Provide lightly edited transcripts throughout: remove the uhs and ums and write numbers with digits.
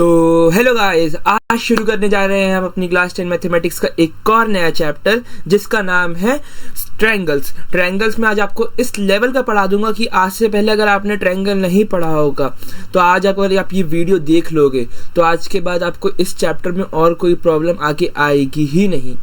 तो hello guys, आज शुरू करने जा रहे हैं हम अपनी क्लास 10 मैथमेटिक्स का एक और नया चैप्टर जिसका नाम है ट्रायंगल्स में आज आपको इस लेवल का पढ़ा दूंगा कि आज से पहले अगर आपने ट्रायंगल नहीं पढ़ा होगा तो आज अगर आप ये वीडियो देख लोगे तो आज के बाद आपको इस चैप्टर में और कोई प्रॉब्लम आगे आएगी ही नहीं।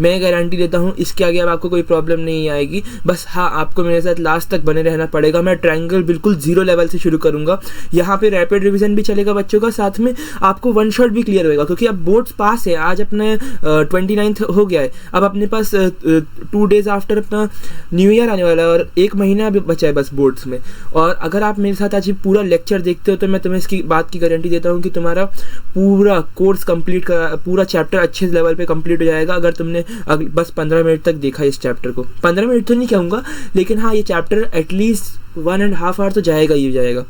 मैं गारंटी देता हूँ इसके आगे अब आपको कोई प्रॉब्लम नहीं आएगी। बस हाँ, आपको मेरे साथ लास्ट तक बने रहना पड़ेगा। मैं ट्रायंगल बिल्कुल जीरो लेवल से शुरू करूँगा। यहाँ पे रैपिड रिवीजन भी चलेगा बच्चों का, साथ में आपको वन शॉट भी क्लियर होगा क्योंकि अब बोर्ड्स पास है। आज अपने 29 हो गया है, अब अपने पास 2 डेज आफ्टर अपना न्यू ईयर आने वाला है और 1 महीना अभी बचा है बस बोर्ड्स में। और अगर आप मेरे साथ आज पूरा लेक्चर देखते हो तो मैं तुम्हें इसकी बात की गारंटी देता हूँ कि तुम्हारा पूरा कोर्स कंप्लीट का पूरा चैप्टर अच्छे लेवल पे कंप्लीट हो जाएगा अगर तुमने बस 15 मिनट तक देखा इस चैप्टर को। 15 मिनट तो नहीं कहूँगा, लेकिन हाँ, ये चैप्टर एटलीस्ट 1.5 आवर तो जाएगा ही जाएगा।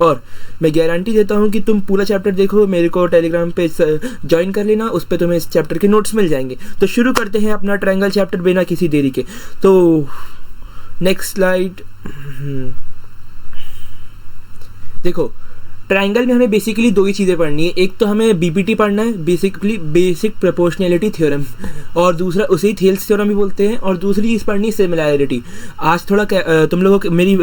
और मैं गारंटी देता हूँ कि तुम पूरा चैप्टर देखो, मेरे को टेलीग्राम पे ज्वाइन कर लेना, उस पर तुम्हें इस चैप्टर के नोट्स मिल जाएंगे। तो शुरू करते हैं अपना ट्रायंगल चैप्टर बिना किसी देरी के। तो नेक्स्ट स्लाइड देखो। ट्रायंगल में हमें बेसिकली 2 ही चीज़ें पढ़नी है। एक तो हमें बीपीटी पढ़ना है, बेसिकली बेसिक प्रोपोर्शनैलिटी थ्योरम, और दूसरा उसे थेल्स थ्योरम भी बोलते हैं, और दूसरी चीज़ पढ़नी है सिमिलैरिटी। आज थोड़ा तुम लोगों को मेरी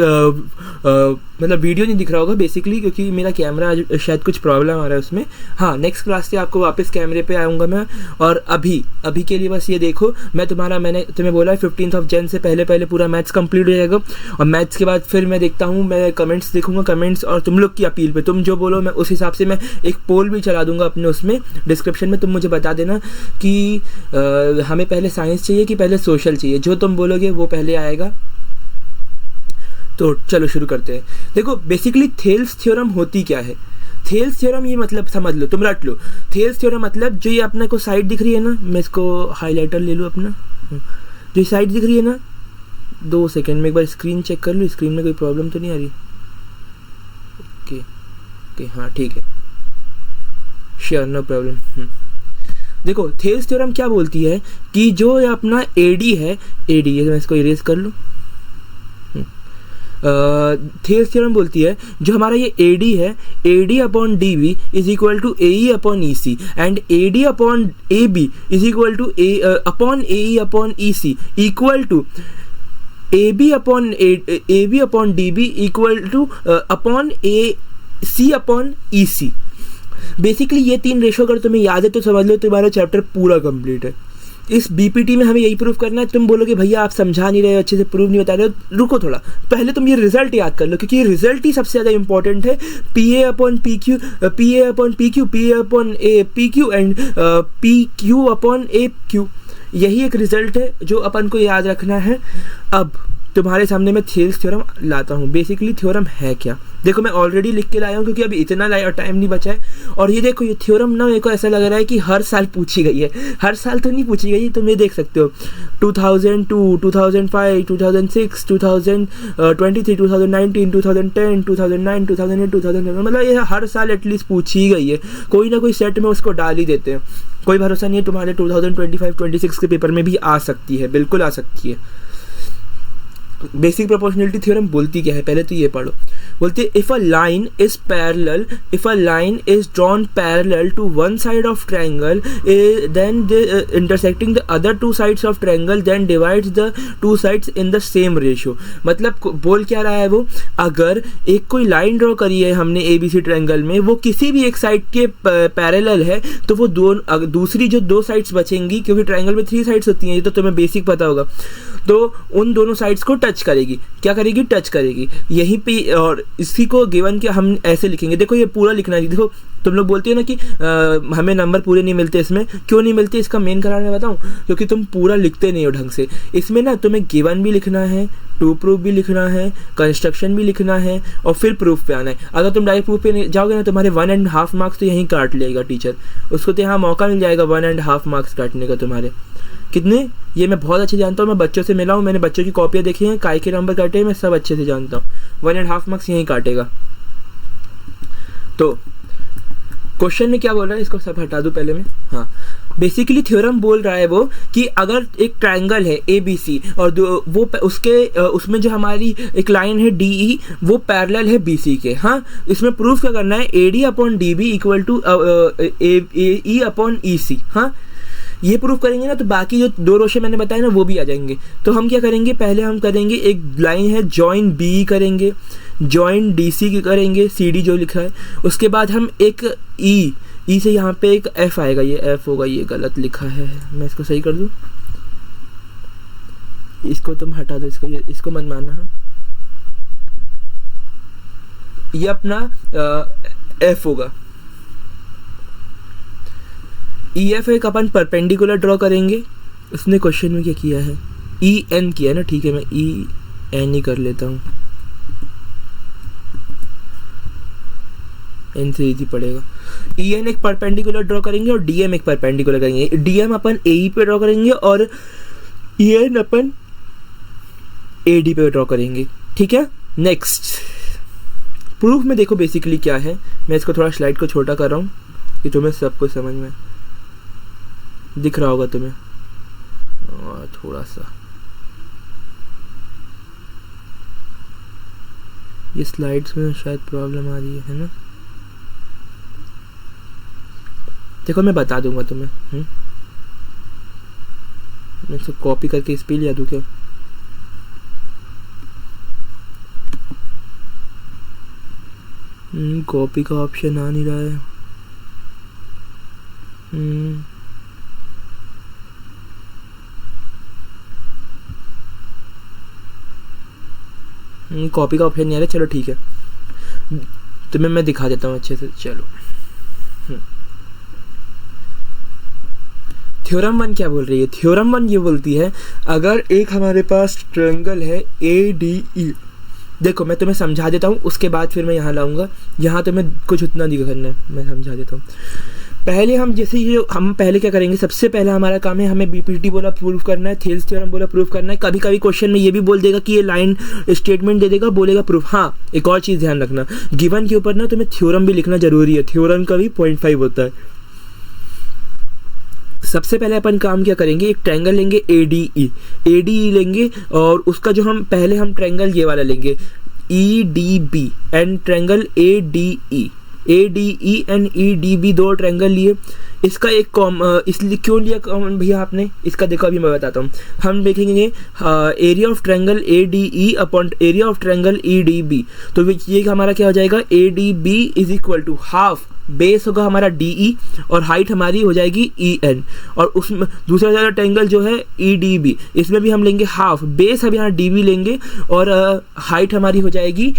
मतलब वीडियो नहीं दिख रहा होगा बेसिकली क्योंकि मेरा कैमरा आज शायद कुछ प्रॉब्लम आ रहा है उसमें। हाँ, नेक्स्ट क्लास से आपको वापस कैमरे पे आऊँगा मैं। और अभी के लिए बस ये देखो, मैंने तुम्हें बोला है 15 जन से पहले पूरा मैथ्स कंप्लीट हो जाएगा। और मैथ्स के बाद फिर मैं देखता हूँ, मैं कमेंट्स देखूँगा, कमेंट्स और तुम लोग की अपील पे तुम जो बोलो मैं उस हिसाब से मैं एक पोल भी चला दूंगा अपने उसमें डिस्क्रिप्शन में। तुम मुझे बता देना कि हमें पहले साइंस चाहिए कि पहले सोशल चाहिए। जो तुम बोलोगे वो पहले आएगा। तो चलो शुरू करते हैं। देखो, बेसिकली थेल्स थ्योरम होती क्या है। थेल्स थ्योरम ये मतलब समझ लो, तुम रट लो। थेल्स थ्योरम मतलब जो ये अपने को साइड दिख रही है ना, मैं इसको हाईलाइटर ले लूँ अपना, जो साइड दिख रही है ना, 2 सेकेंड में एक बार स्क्रीन चेक कर लो, स्क्रीन में कोई प्रॉब्लम तो नहीं आ रही। ओके, हाँ ठीक है, श्योर, नो प्रॉब्लम। देखो, थेल्स थ्योरम क्या बोलती है कि जो अपना एडी है, एडी मैं इसको इरेज कर लूँ। थेल्स थ्योरम बोलती है जो हमारा ये एडी है, AD upon D B is equal to A E upon E C, and AD upon A B is equal to upon A E upon E C equal to A B upon D B equal to upon A C upon E C. Basically ये 3 ratio अगर तुम्हें याद है तो समझ लो तुम्हारा chapter पूरा complete है। इस बीपीटी में हमें यही प्रूव करना है। तुम बोलोगे भैया आप समझा नहीं रहे हो, अच्छे से प्रूव नहीं बता रहे हो, रुको थोड़ा, पहले तुम ये रिजल्ट याद कर लो क्योंकि ये रिजल्ट ही सबसे ज़्यादा इंपॉर्टेंट है। P A upon P Q, P A upon P Q, P A upon A P Q and P Q upon A Q, यही एक रिजल्ट है जो अपन को याद रखना है। अब तुम्हारे सामने मैं थेल्स थ्योरम लाता हूँ। बेसिकली थ्योरम है क्या, देखो मैं ऑलरेडी लिख के लाया हूँ क्योंकि अभी इतना टाइम नहीं बचा है। और ये देखो, ये थ्योरम ना मेरे को ऐसा लग रहा है कि हर साल पूछी गई है। हर साल तो नहीं पूछी गई, तुम ये देख सकते हो 2002, 2005, 2006, 2023, 2019, 2010, 2009, 2008, 2011, मतलब ये हर साल एटलीस्ट पूछी गई है। कोई ना कोई सेट में उसको डाल ही देते हैं। कोई भरोसा नहीं है, तुम्हारे 2025-26 के पेपर में भी आ सकती है, बिल्कुल आ सकती है। बेसिक प्रोपोर्शनैलिटी थ्योरम बोलती क्या है, पहले तो ये पढ़ो। बोलती है if a line is drawn parallel to one side of triangle then intersecting the other 2 sides of triangle then divides the 2 sides in the same ratio. मतलब बोल क्या रहा है वो, अगर एक कोई लाइन ड्रॉ करी है हमने ABC ट्रायंगल में, वो किसी भी एक साइड के पैरेलल है तो वो दूसरी जो 2 साइड्स बचेंगी, क्योंकि ट्रायंगल में 3 साइड्स होती हैं, ये तो तुम्हें बेसिक पता होगा, तो उन दोनों साइड्स को टच करेगी। क्या करेगी? टच करेगी यहीं पे। और इसी को गिवन के हम ऐसे लिखेंगे। देखो ये पूरा लिखना है। देखो तुम लोग बोलते हो ना कि हमें नंबर पूरे नहीं मिलते। इसमें क्यों नहीं मिलते, इसका मेन कारण मैं बताऊं, क्योंकि तुम पूरा लिखते नहीं हो ढंग से। इसमें ना तुम्हें गिवन भी लिखना है, टू प्रूफ भी लिखना है, कंस्ट्रक्शन भी लिखना है, और फिर प्रूफ पे आना है। अगर तुम डायरेक्ट प्रूफ पे जाओगे ना, तुम्हारे 1.5 मार्क्स तो यहीं काट लेगा टीचर। उसको तो यहाँ मौका मिल जाएगा 1.5 मार्क्स काटने का तुम्हारे। कितने, ये मैं बहुत अच्छे जानता हूँ। मैं बच्चों से मिला हूँ, मैंने बच्चों की कॉपियाँ देखी हैं, काय के नंबर काटे हैं, मैं सब अच्छे से जानता हूँ। 1.5 मार्क्स यहीं काटेगा। तो क्वेश्चन में क्या बोल रहा है, इसको सब हटा दूँ पहले मैं। हाँ, बेसिकली थ्योरम बोल रहा है वो कि अगर एक ट्रायंगल है ए बी सी और उसमें जो हमारी एक लाइन है डी ई वो पैरेलल है बी सी के। हाँ, इसमें प्रूफ क्या करना है, A D upon D B equal to E upon E C. हाँ, ये प्रूफ करेंगे ना तो बाकी जो दो रोशे मैंने बताया ना वो भी आ जाएंगे। तो हम क्या करेंगे, पहले हम करेंगे एक लाइन है जॉइन बी करेंगे, जॉइन डी सी की करेंगे, सी डी जो लिखा है। उसके बाद हम एक ई से यहाँ पे एक एफ आएगा, ये एफ होगा, ये गलत लिखा है, मैं इसको सही कर दूँ, इसको तुम हटा दो, इसको मत मानना। हाँ, ये अपना एफ होगा। ई एफ एक अपन परपेंडिकुलर ड्रॉ करेंगे। उसने क्वेश्चन में क्या किया है, ई एन किया है ना, ठीक है मैं ई एन ही कर लेता हूँ, एन से इजी पड़ेगा। ई एन एक परपेंडिकुलर ड्रॉ करेंगे और डी एम एक परपेंडिकुलर करेंगे। D M upon A E पे ड्रॉ करेंगे और E N upon A D पे ड्रॉ करेंगे। ठीक है, नेक्स्ट प्रूफ में देखो बेसिकली क्या है, मैं इसको थोड़ा स्लाइड को छोटा कर रहा हूँ कि तुम्हें सब कुछ समझ में दिख रहा होगा तुम्हें, और थोड़ा सा ये स्लाइड्स में शायद प्रॉब्लम आ रही है ना। देखो मैं बता दूंगा तुम्हें। मैं इसको कॉपी करके इस पे लिया दूँ क्या, कॉपी का ऑप्शन आ नहीं रहा है। कॉपी का ऑप्शन नहीं आ रहा, चलो ठीक है, तुम्हें मैं दिखा देता हूँ अच्छे से। चलो थ्योरम 1 क्या बोल रही है, थ्योरम 1 ये बोलती है अगर एक हमारे पास ट्रायंगल है ए डी ई, देखो मैं तुम्हें समझा देता हूँ, उसके बाद फिर मैं यहाँ लाऊंगा, यहाँ तुम्हें कुछ उतना नहीं करना है, मैं समझा देता हूँ। पहले हम जैसे ये हम पहले क्या करेंगे, सबसे पहला हमारा काम है हमें बीपीटी बोला प्रूफ करना है, थेल्स थ्योरम बोला प्रूफ करना है। कभी कभी क्वेश्चन में ये भी बोल देगा कि ये लाइन स्टेटमेंट दे देगा, बोलेगा प्रूफ। हाँ, एक और चीज़ ध्यान रखना, गिवन के ऊपर ना तुम्हें थ्योरम भी लिखना जरूरी है, थ्योरम का भी 0.5 होता है। सबसे पहले अपन काम क्या करेंगे, एक ट्रायंगल लेंगे ए डी ई लेंगे और उसका जो हम पहले हम ट्रायंगल ये वाला लेंगे E D B and triangle A D E and E D B, दो ट्रायंगल लिए। इसका एक इसलिए क्यों लिया कॉमन भैया आपने, इसका देखो अभी मैं बताता हूँ। हम देखेंगे area of triangle A D E upon area of triangle E D B, तो ये हमारा क्या हो जाएगा, A D B is equal to half base होगा हमारा डी ई और हाइट हमारी हो जाएगी ई एन, और उसमें दूसरा वाला ट्रायंगल जो है ई डी बी, इसमें भी हम लेंगे हाफ बेस, अब यहाँ डी बी लेंगे और हाइट हमारी हो जाएगी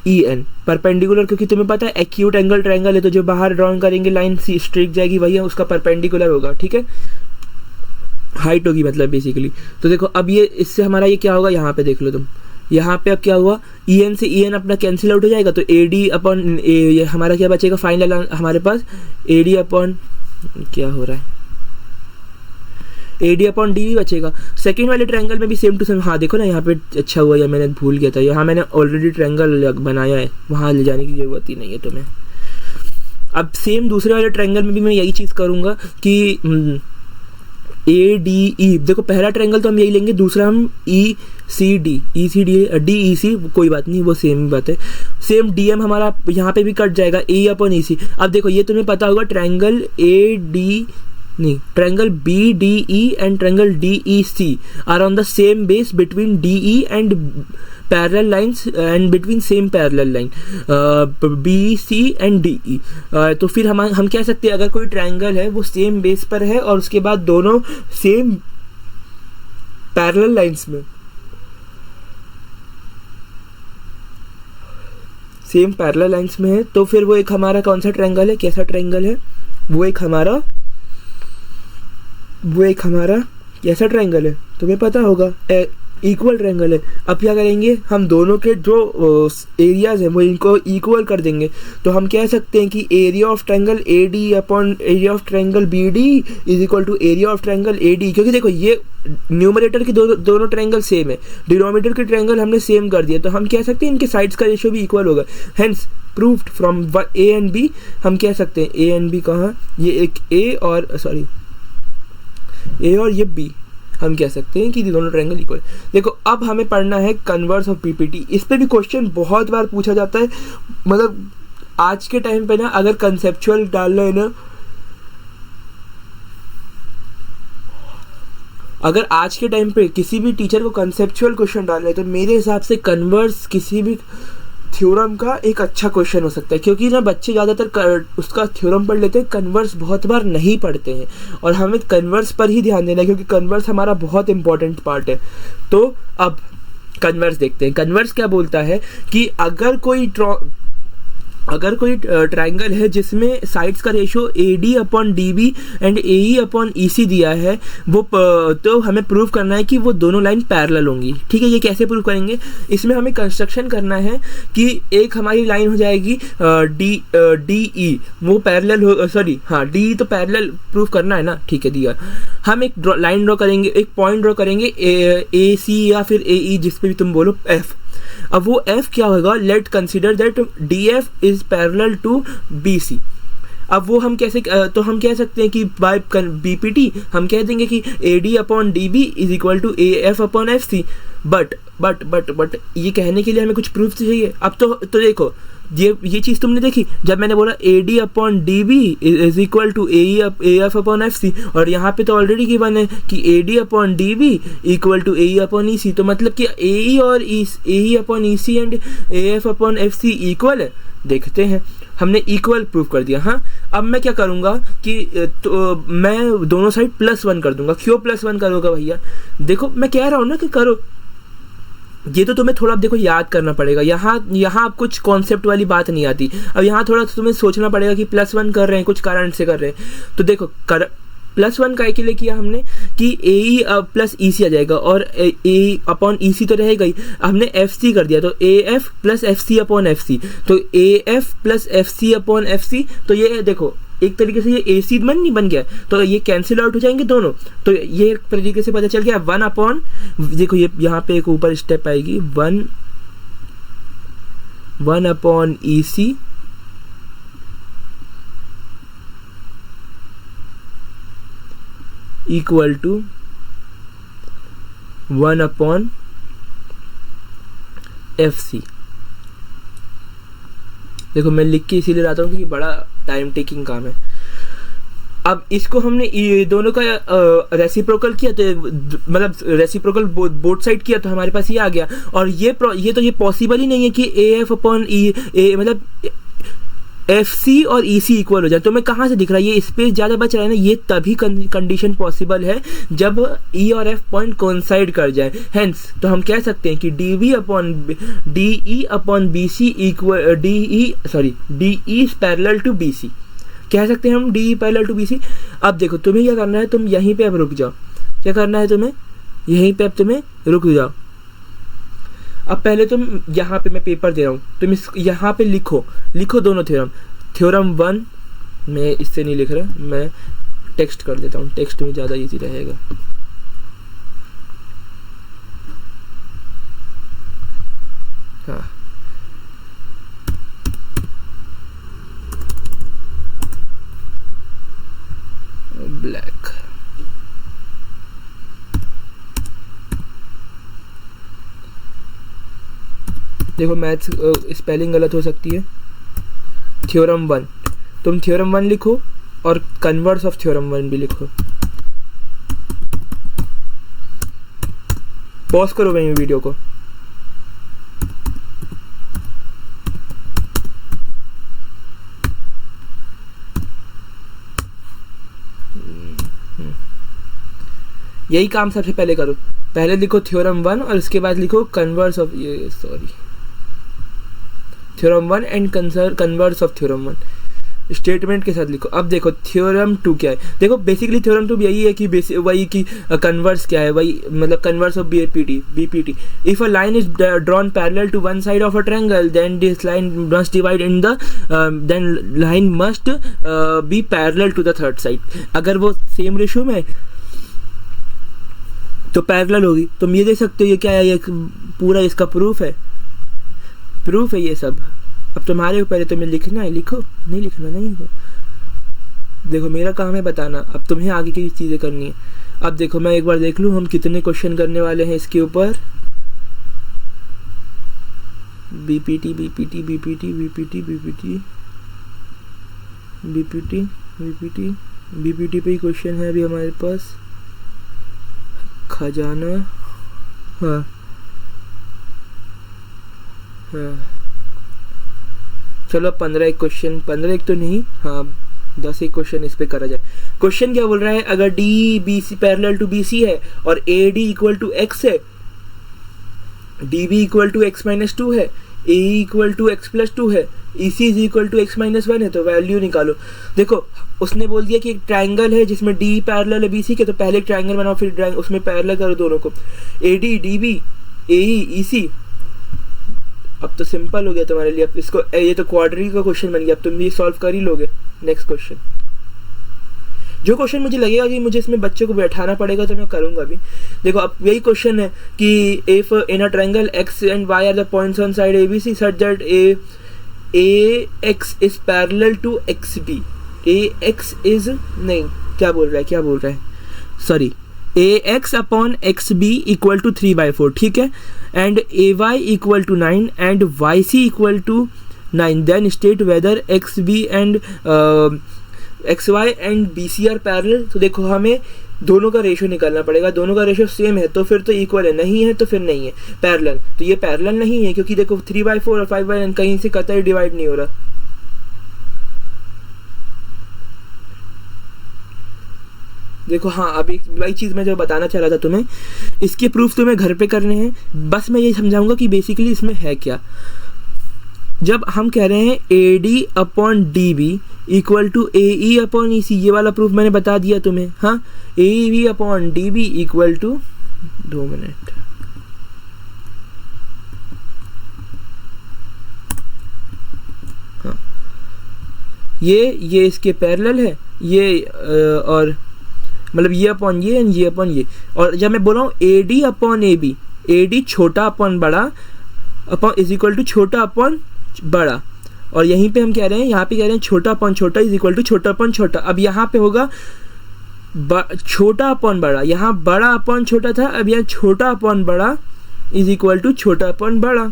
ई एन परपेंडिकुलर, क्योंकि तुम्हें पता है एक्यूट एंगल ट्रायंगल है तो जो बाहर ड्रॉइंग करेंगे लाइन सी स्ट्रेट जाएगी वही है उसका परपेंडिकुलर होगा। ठीक है, हाइट होगी मतलब बेसिकली। तो देखो अब ये इससे हमारा ये क्या होगा, यहाँ पे देख लो तुम, यहाँ पे अब क्या हुआ, ई एन से ई एन अपना कैंसिल आउट हो जाएगा, तो ए डी अपॉन ये हमारा क्या बचेगा फाइनल हमारे पास, ए डी अपॉन क्या हो रहा है, ए डी अपॉन डी भी बचेगा। सेकेंड वाले ट्रायंगल में भी सेम टू सेम, हाँ देखो ना यहाँ पे अच्छा हुआ, या मैंने भूल गया था, यहाँ मैंने ऑलरेडी ट्रायंगल बनाया है, वहाँ ले जाने की जरूरत ही नहीं है तुम्हें। अब सेम दूसरे वाले ट्रायंगल में भी मैं यही चीज़ करूँगा कि ए डी ई, देखो पहला ट्रायंगल तो हम यही लेंगे, दूसरा हम ई सी डी डी ई सी, कोई बात नहीं वो सेम बात है। सेम डी एम हमारा यहाँ पे भी कट जाएगा, ए अपॉन ई सी। अब देखो ये तुम्हें पता होगा triangle triangle B D E and triangle D E C are on the same base between D E and parallel lines and between same parallel line B C and D E. तो फिर हम कह सकते हैं अगर कोई triangle है वो सेम बेस पर है और उसके बाद दोनों सेम पैरेलल लाइंस में है, तो फिर वो एक हमारा कौन सा ट्रायंगल है, कैसा ट्रायंगल है, वो एक हमारा कैसा ट्रायंगल है तुम्हें पता होगा, इक्वल ट्रायंगल है। अब क्या करेंगे, हम दोनों के जो एरियाज हैं वो इनको इक्वल कर देंगे। तो हम कह सकते हैं कि area of triangle A D upon area of triangle B D is equal to area of triangle A D, क्योंकि देखो ये न्यूमरेटर के दोनों ट्रायंगल सेम है, डिनोमिनेटर के ट्रायंगल हमने सेम कर दिया, तो हम कह सकते हैं इनके साइड्स का रेशियो भी इक्वल होगा। Hence proved from A and B, हम कह सकते हैं ए एंड बी कहाँ, ये एक ए और सॉरी ए और ये बी, हम कह सकते हैं कि दोनों ट्रायंगल इक्वल। देखो अब हमें पढ़ना है कन्वर्स ऑफ पीपीटी। इस पे भी क्वेश्चन बहुत बार पूछा जाता है, मतलब आज के टाइम पे ना अगर कंसेप्चुअल डालना है ना, अगर आज के टाइम पे किसी भी टीचर को कंसेप्चुअल क्वेश्चन डालना है तो मेरे हिसाब से कन्वर्स किसी भी थ्योरम का एक अच्छा क्वेश्चन हो सकता है, क्योंकि ना बच्चे ज़्यादातर उसका थ्योरम पढ़ लेते हैं, कन्वर्स बहुत बार नहीं पढ़ते हैं, और हमें कन्वर्स पर ही ध्यान देना है क्योंकि कन्वर्स हमारा बहुत इंपॉर्टेंट पार्ट है। तो अब कन्वर्स देखते हैं। कन्वर्स क्या बोलता है कि अगर कोई ट्रायंगल है जिसमें साइड्स का ratio A D upon D B and A E upon E C दिया है, वो तो हमें प्रूव करना है कि वो दोनों लाइन पैरेलल होंगी। ठीक है, ये कैसे प्रूव करेंगे, इसमें हमें कंस्ट्रक्शन करना है कि एक हमारी लाइन हो जाएगी डी ई, वो पैरेलल हो, सॉरी हाँ डी तो पैरेलल प्रूव करना है ना, ठीक है दिया। हम एक लाइन ड्रॉ करेंगे, एक पॉइंट ड्रॉ करेंगे ए सी या फिर ए ई, जिस पे भी तुम बोलो एफ। अब वो f क्या होगा, let consider that DF is parallel to BC। अब वो हम कैसे, तो हम कह सकते हैं कि बाय BPT हम कह देंगे कि AD upon DB is equal to AF upon FC। But ये कहने के लिए हमें कुछ प्रूफ चाहिए। अब तो देखो ये चीज़ तुमने देखी जब मैंने बोला AD upon DB is equal to AF upon FC, और यहाँ पे तो ऑलरेडी गिवन है कि AD upon DB equal to AE upon EC, तो मतलब कि AE और AE upon EC and AF upon FC equal है। देखते हैं, हमने इक्वल प्रूव कर दिया। हाँ, अब मैं क्या करूँगा कि तो मैं दोनों साइड +1 कर दूंगा। क्यों +1 करूँगा भैया, देखो मैं कह रहा हूँ ना कि करो, ये तो तुम्हें थोड़ा देखो याद करना पड़ेगा। यहाँ कुछ कॉन्सेप्ट वाली बात नहीं आती। अब यहाँ थोड़ा तुम्हें सोचना पड़ेगा कि +1 कर रहे हैं, कुछ कारण से कर रहे हैं। तो देखो +1 का के लिए किया हमने कि AE प्लस EC आ जाएगा, और ए अपॉन EC तो रहेगा ही। हमने FC कर दिया तो AF plus FC upon FC, तो AF plus FC upon FC, तो ये देखो एक तरीके से ये AC नहीं बन गया, तो ये कैंसिल आउट हो जाएंगे दोनों। तो ये एक तरीके से पता चल गया 1 अपॉन, देखो ये यहाँ पे एक ऊपर स्टेप आएगी, 1 upon EC equal to 1 upon FC। देखो मैं लिख के इसीलिए लाता हूँ कि बड़ा टाइम टेकिंग काम है। अब इसको हमने ये दोनों का रेसिप्रोकल किया, तो मतलब रेसिप्रोकल बोथ साइड किया, तो हमारे पास ये आ गया। और ये पॉसिबल ही नहीं है कि AF अपॉन मतलब FC और EC इक्वल हो जाए। तो मैं कहाँ से दिख रहा है, ये स्पेस ज़्यादा बच रहा है ना, ये तभी कंडीशन पॉसिबल है जब E और F पॉइंट कोइंसाइड कर जाए। हेंस तो हम कह सकते हैं कि DE upon BC equal DE is parallel to BC, कह सकते हैं हम DE पैरेलल टू BC। अब देखो तुम्हें क्या करना है, तुम यहीं पे अब रुक जाओ। क्या करना है तुम्हें, यहीं पे अब तुम्हें रुक जाओ। अब पहले तुम यहाँ पे मैं पेपर दे रहा हूँ, तुम यहाँ पे लिखो दोनों थ्योरम 1, मैं इससे नहीं लिख रहा, मैं टेक्स्ट कर देता हूँ, टेक्स्ट में ज़्यादा इजी रहेगा। हाँ, ब्लैक, देखो मैथ्स स्पेलिंग गलत हो सकती है। थ्योरम 1, तुम थ्योरम 1 लिखो और कन्वर्स ऑफ थ्योरम 1 भी लिखो। पॉज करो भाई वीडियो को। यही काम सबसे पहले करो, पहले लिखो थ्योरम 1 और उसके बाद लिखो converse of theorem 1 and converse of theorem 1। Statement के साथ लिखो। अब देखो थ्योरम 2 क्या है, देखो बेसिकली थ्योरम 2 यही है कि वही कि कन्वर्स क्या है, वही मतलब converse of BPT. If a line is drawn parallel to one side of a triangle then this line must divide in the then line must be parallel to the third side. अगर वो same ratio में तो parallel होगी। तुम ये देख सकते हो, ये क्या है, ये पूरा इसका प्रूफ है ये सब। अब तुम्हारे ऊपर है, तुम्हें लिखना है लिखो, नहीं लिखना नहीं लिखो। देखो मेरा काम है बताना, अब तुम्हें आगे की चीज़ें करनी है। अब देखो मैं एक बार देख लूँ हम कितने क्वेश्चन करने वाले हैं इसके ऊपर। BPT BPT BPT BPT BPT BPT BPT BPT पे ही क्वेश्चन है अभी हमारे पास। खजाना, हाँ चलो 15 क्वेश्चन, 15 तो नहीं, हाँ 10 क्वेश्चन इस पे करा जाए। क्वेश्चन क्या बोल रहा है, अगर D B C parallel to B C है और A D equal to X है, D B equal to X minus 2 है, A equal to X plus 2 है, E C is equal to X minus 1 है, तो वैल्यू निकालो। देखो उसने बोल दिया कि एक ट्रायंगल है जिसमें डी पैरेलल है बी सी के, तो पहले एक ट्रायंगल बनाओ फिर उसमें पैरेलल करो दोनों को, A D D B A ई सी। अब तो सिंपल हो गया तुम्हारे लिए। अब इसको ये तो क्वाड्री का क्वेश्चन बन गया, अब तुम भी सॉल्व कर ही लोगे। नेक्स्ट क्वेश्चन, जो क्वेश्चन मुझे लगेगा कि मुझे इसमें बच्चों को बैठाना पड़ेगा तो मैं करूंगा भी। देखो अब यही क्वेश्चन है कि if in a triangle X and Y are the points on side ABC such that A X is parallel to X B, A X is नहीं क्या बोल रहा है sorry, A X upon X B equal to 3/4, ठीक है, and A Y equal to 9 and Y C equal to 9, then state whether X B and X Y and B C are parallel. तो देखो हमें दोनों का ratio निकालना पड़ेगा, दोनों का रेशियो सेम है तो फिर तो इक्वल है, नहीं है तो फिर नहीं है पैरेलल। तो ये पैरेलल नहीं है क्योंकि देखो 3/4 और 5/9 कहीं से कतई डिवाइड नहीं हो रहा। देखो हाँ, अभी वही चीज़ मैं जो बताना चाह रहा था तुम्हें, इसके प्रूफ तुम्हें घर पे करने हैं। बस मैं ये समझाऊंगा कि बेसिकली इसमें है क्या। जब हम कह रहे हैं A D upon D B equal to A E upon E C, ये वाला प्रूफ मैंने बता दिया तुम्हें। हाँ, A B upon D B equal to 2 minute, हाँ ये इसके पैरेलल है, ये और मतलब ये अपॉन ये एंड ये अपॉन ये। और जब मैं बोल रहा हूँ A D upon A B, A D छोटा अपॉन बड़ा अपॉन इज इक्वल टू छोटा अपॉन बड़ा, और यहीं पे हम कह रहे हैं, यहाँ पे कह रहे हैं छोटा अपॉन छोटा इज इक्वल टू छोटा अपॉन छोटा। अब यहाँ पे होगा छोटा अपॉन बड़ा, यहाँ बड़ा अपॉन छोटा था, अब यहाँ छोटा अपॉन बड़ा इज इक्वल टू छोटा अपॉन बड़ा।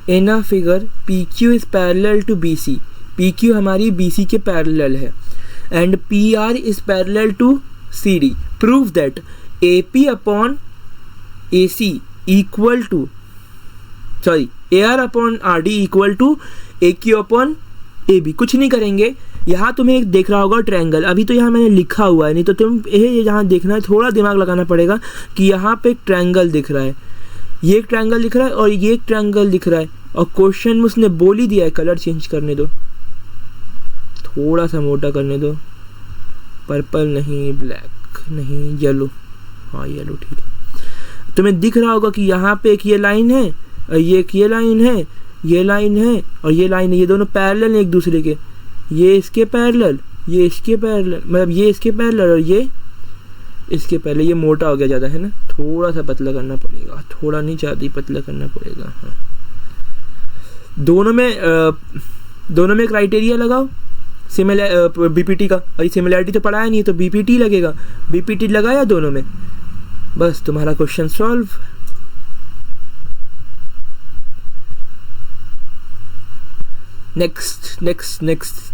In a figure PQ is parallel to BC, PQ हमारी BC के पैरेलल है, and PR is parallel to CD. Prove that AP upon AC equal to AR upon RD equal to AQ upon AB। कुछ नहीं करेंगे, यहाँ तुम्हें एक देख रहा होगा ट्रायंगल, अभी तो यहाँ मैंने लिखा हुआ है, नहीं तो तुम ये यहाँ देखना है, थोड़ा दिमाग लगाना पड़ेगा कि यहाँ पे एक ट्रायंगल दिख रहा है, ये एक ट्रायंगल दिख रहा है और ये एक ट्रायंगल दिख रहा है, और क्वेश्चन में उसने बोल ही दिया है कलर चेंज करने दो, थोड़ा सा मोटा करने दो, पर्पल नहीं, ब्लैक नहीं, येलो, हाँ येलो ठीक है। तुम्हें दिख रहा होगा कि यहाँ पे एक ये लाइन है, ये एक ये लाइन है, ये लाइन है और ये लाइन है, ये दोनों पैरेलल हैं एक दूसरे के, ये इसके पैरेलल, ये इसके पैरेलल, मतलब ये इसके पैरेलल और ये इसके पहले। ये मोटा हो गया ज़्यादा है ना, थोड़ा सा पतला करना पड़ेगा, थोड़ा नहीं ज़्यादा ही पतला करना पड़ेगा। हाँ, दोनों में क्राइटेरिया लगाओ बीपीटी का, अभी सिमिलैरिटी तो पढ़ाया नहीं है तो बीपीटी लगेगा, बीपीटी लगाया दोनों में, बस तुम्हारा क्वेश्चन सॉल्व। नेक्स्ट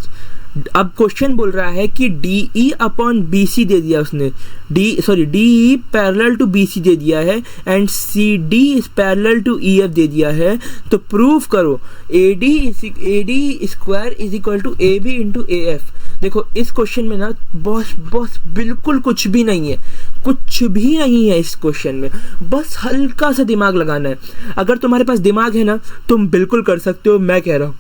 अब क्वेश्चन बोल रहा है कि D E upon B C दे दिया उसने, D E parallel to B C दे दिया है and C D is parallel to E F दे दिया है। तो प्रूव करो A D square is equal to A B into A F. देखो इस क्वेश्चन में ना बॉस बॉस बिल्कुल कुछ भी नहीं है, कुछ भी नहीं है इस क्वेश्चन में, बस हल्का सा दिमाग लगाना है। अगर तुम्हारे पास दिमाग है ना तुम बिल्कुल कर सकते हो, मैं कह रहा हूँ।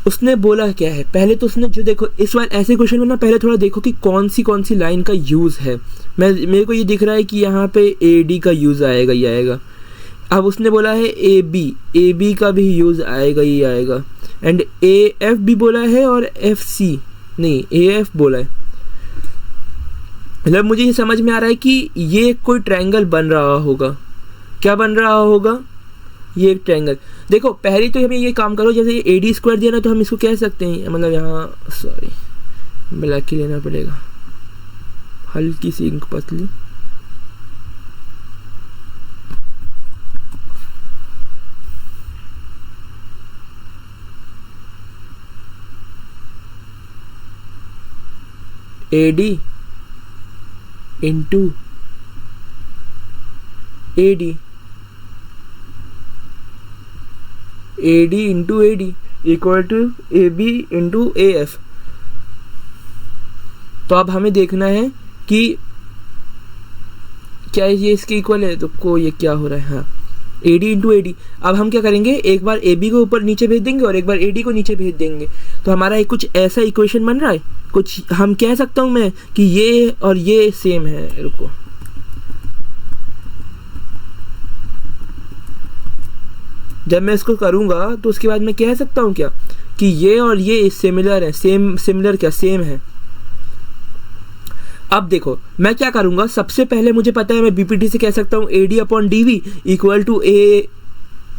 उसने बोला क्या है, पहले तो उसने जो देखो इस बार ऐसे क्वेश्चन में ना पहले थोड़ा देखो कि कौन सी लाइन का यूज है। मेरे को ये दिख रहा है कि यहाँ पे ए डी का यूज आएगा ही आएगा। अब उसने बोला है ए बी का भी यूज आएगा ही आएगा, एंड ए एफ भी बोला है और एफ सी नहीं ए एफ बोला है। मतलब मुझे ये समझ में आ रहा है कि ये कोई ट्रायंगल बन रहा होगा। क्या बन रहा होगा, ये एक ट्रायंगल। देखो पहले तो हमें ये काम करो, जैसे ए डी स्क्वायर दिया ना तो हम इसको कह सकते हैं, मतलब यहाँ सॉरी ब्लैक की लेना पड़ेगा, हल्की सी इंक पतली। A D into A D, A D into A D equal to A B into A F. तो अब हमें देखना है कि क्या ये इसके इक्वल है, तो ये क्या हो रहा है, हाँ ए डी इंटू ए डी। अब हम क्या करेंगे, एक बार ए बी को ऊपर नीचे भेज देंगे और एक बार ए डी को नीचे भेज देंगे, तो हमारा एक कुछ ऐसा इक्वेशन बन रहा है। कुछ हम कह सकता हूँ मैं कि ये और ये सेम है। रुको जब मैं इसको करूँगा तो उसके बाद मैं कह सकता हूँ क्या कि ये और ये सिमिलर है, सिमिलर क्या सेम है। अब देखो मैं क्या करूँगा, सबसे पहले मुझे पता है मैं बीपीटी से कह सकता हूँ A D upon D V equal to A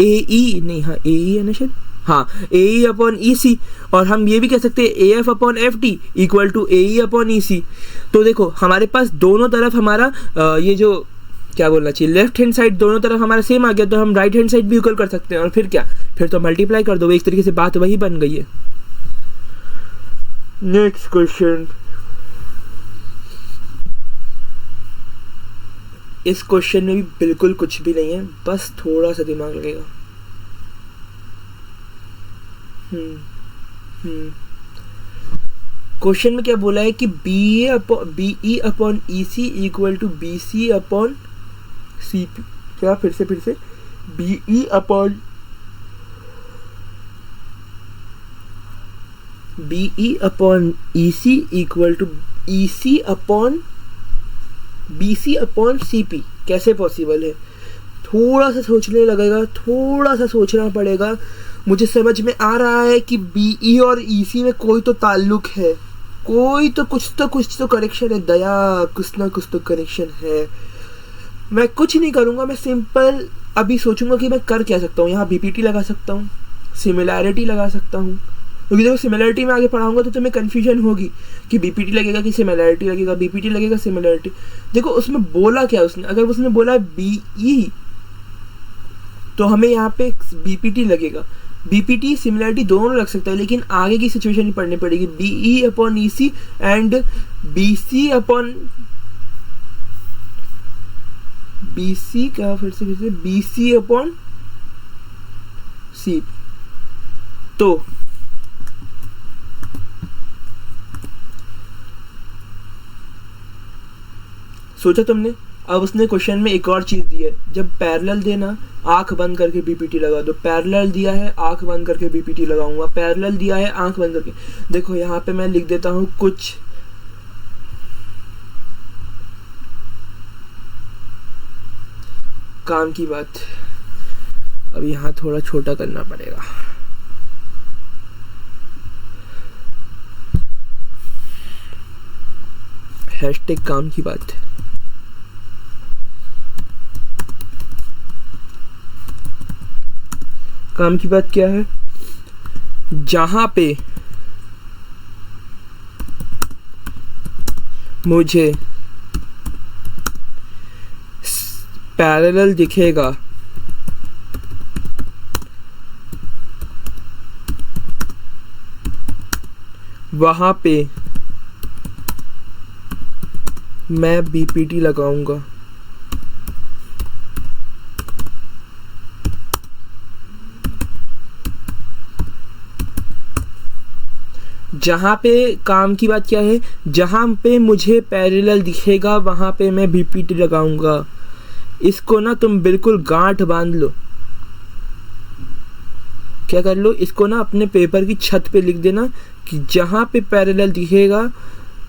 E नहीं, हाँ ए ई है ना शायद, हाँ ए ई अपॉन ई सी। और हम ये भी कह सकते हैं A F upon F D equal to A E upon E C. तो देखो हमारे पास दोनों तरफ हमारा ये जो क्या बोलना चाहिए, लेफ्ट हैंड साइड दोनों तरफ हमारा सेम आ गया, तो हम राइट हैंड साइड भी इक्वल कर सकते हैं। और फिर क्या, फिर तो मल्टीप्लाई कर दो, एक तरीके से बात वही बन गई है। नेक्स्ट क्वेश्चन, इस क्वेश्चन में भी बिल्कुल कुछ भी नहीं है, बस थोड़ा सा दिमाग लगेगा। क्वेश्चन में क्या बोला है कि B E upon E C equal to B C upon C P. क्या फिर से B E upon E C equal to E C upon B C upon C P. कैसे पॉसिबल है, थोड़ा सा सोचने लगेगा, थोड़ा सा सोचना पड़ेगा। मुझे समझ में आ रहा है कि बी ई और ई सी में कोई तो ताल्लुक है, कोई तो कुछ तो कनेक्शन है दया, कुछ ना कुछ तो कनेक्शन है। मैं कुछ नहीं करूँगा, मैं सिंपल अभी सोचूंगा कि मैं कर क्या सकता हूँ। यहाँ बीपीटी लगा सकता हूँ, सिमिलैरिटी लगा सकता हूँ, क्योंकि देखो सिमिलैरिटी में आगे पढ़ाऊंगा तो तुम्हें कन्फ्यूजन होगी कि बीपीटी लगेगा कि सिमिलैरिटी लगेगा, बीपीटी लगेगा सिमिलैरिटी। देखो उसमें बोला क्या उसने, अगर उसने बोला बीई तो हमें यहाँ पे बीपीटी लगेगा। बीपीटी सिमिलैरिटी दोनों लग सकता है, लेकिन आगे की सिचुएशन ही पढ़नी पड़ेगी। BE upon E C and BC upon BC क्या फिर से बीसी अपॉन सी। तो सोचा तुमने। अब उसने क्वेश्चन में एक और चीज दी है, जब पैरेलल देना आंख बंद करके बीपीटी लगा दो। पैरेलल दिया है आंख बंद करके बीपीटी लगाऊंगा, पैरेलल दिया है आंख बंद करके। देखो यहाँ पे मैं लिख देता हूँ कुछ काम की बात। अब यहाँ थोड़ा छोटा करना पड़ेगा। हैशटैग काम की बात। काम की बात क्या है, जहां पे मुझे पैरेलल दिखेगा वहां पे मैं बीपीटी लगाऊंगा। जहाँ पे काम की बात क्या है, जहाँ पे मुझे पैरेलल दिखेगा वहाँ पे मैं बीपीटी लगाऊंगा। इसको ना तुम बिल्कुल गांठ बांध लो, क्या कर लो, इसको ना अपने पेपर की छत पे लिख देना कि जहाँ पे पैरेलल दिखेगा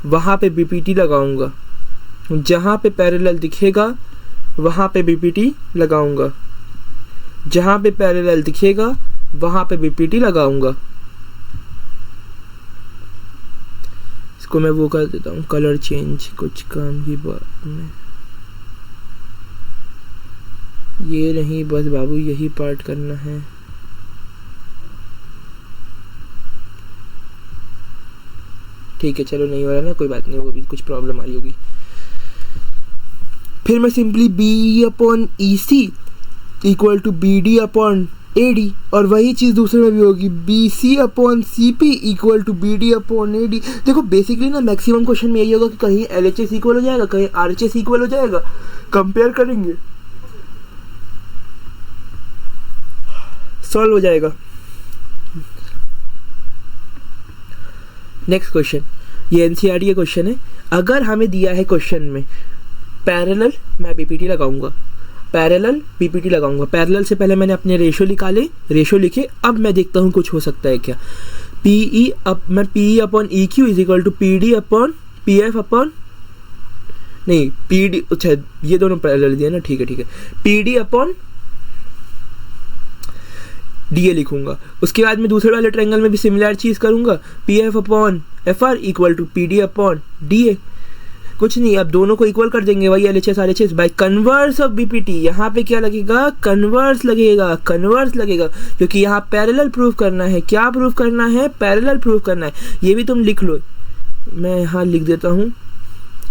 वहाँ पे बीपीटी लगाऊंगा, जहाँ पे पैरेलल दिखेगा वहाँ पे बीपीटी लगाऊंगा, जहाँ पे पैरेलल दिखेगा वहाँ पे बीपीटी लगाऊंगा। इसको मैं वो कर देता हूँ कलर चेंज, कुछ काम की बात में। ये नहीं बस बाबू, यही पार्ट करना है। ठीक है चलो, नहीं हो रहा ना, कोई बात नहीं, वो भी कुछ प्रॉब्लम आ रही होगी। फिर मैं simply B upon E C equal to B D upon A D, और वही चीज़ दूसरे में भी होगी, B C upon C P equal to B D upon A D. देखो बेसिकली ना मैक्सिमम क्वेश्चन में यही होगा कि कहीं एल एच एस इक्वल हो जाएगा, कहीं आर एच एस इक्वल हो जाएगा, कंपेयर करेंगे, सॉल्व हो जाएगा। नेक्स्ट क्वेश्चन, ये एनसीईआरटी का क्वेश्चन है। अगर हमें दिया है क्वेश्चन में पैरेलल, मैं बीपीटी लगाऊंगा, पैरेलल बीपीटी लगाऊंगा। पैरेलल से पहले मैंने अपने रेशो निकाले, रेशो लिखे, अब मैं देखता हूँ कुछ हो सकता है क्या। पीई अब मैं PE upon E Q is equal to P D upon P F upon, नहीं पी डी, अच्छा ये दोनों पैरेलल दिया ना, ठीक है ठीक है, पी डी अपॉन डी ए लिखूंगा। उसके बाद में दूसरे वाले ट्रायंगल में भी सिमिलर चीज़ करूंगा, P F upon F R equal to P D upon D A. कुछ नहीं, अब दोनों को इक्वल कर देंगे, वही L H S R H S by converse of BPT. यहाँ पे क्या लगेगा, कन्वर्स लगेगा, कन्वर्स लगेगा, क्योंकि यहाँ पैरेलल प्रूफ करना है। क्या प्रूफ करना है, पैरेलल प्रूफ करना है। ये भी तुम लिख लो, मैं यहाँ लिख देता हूँ,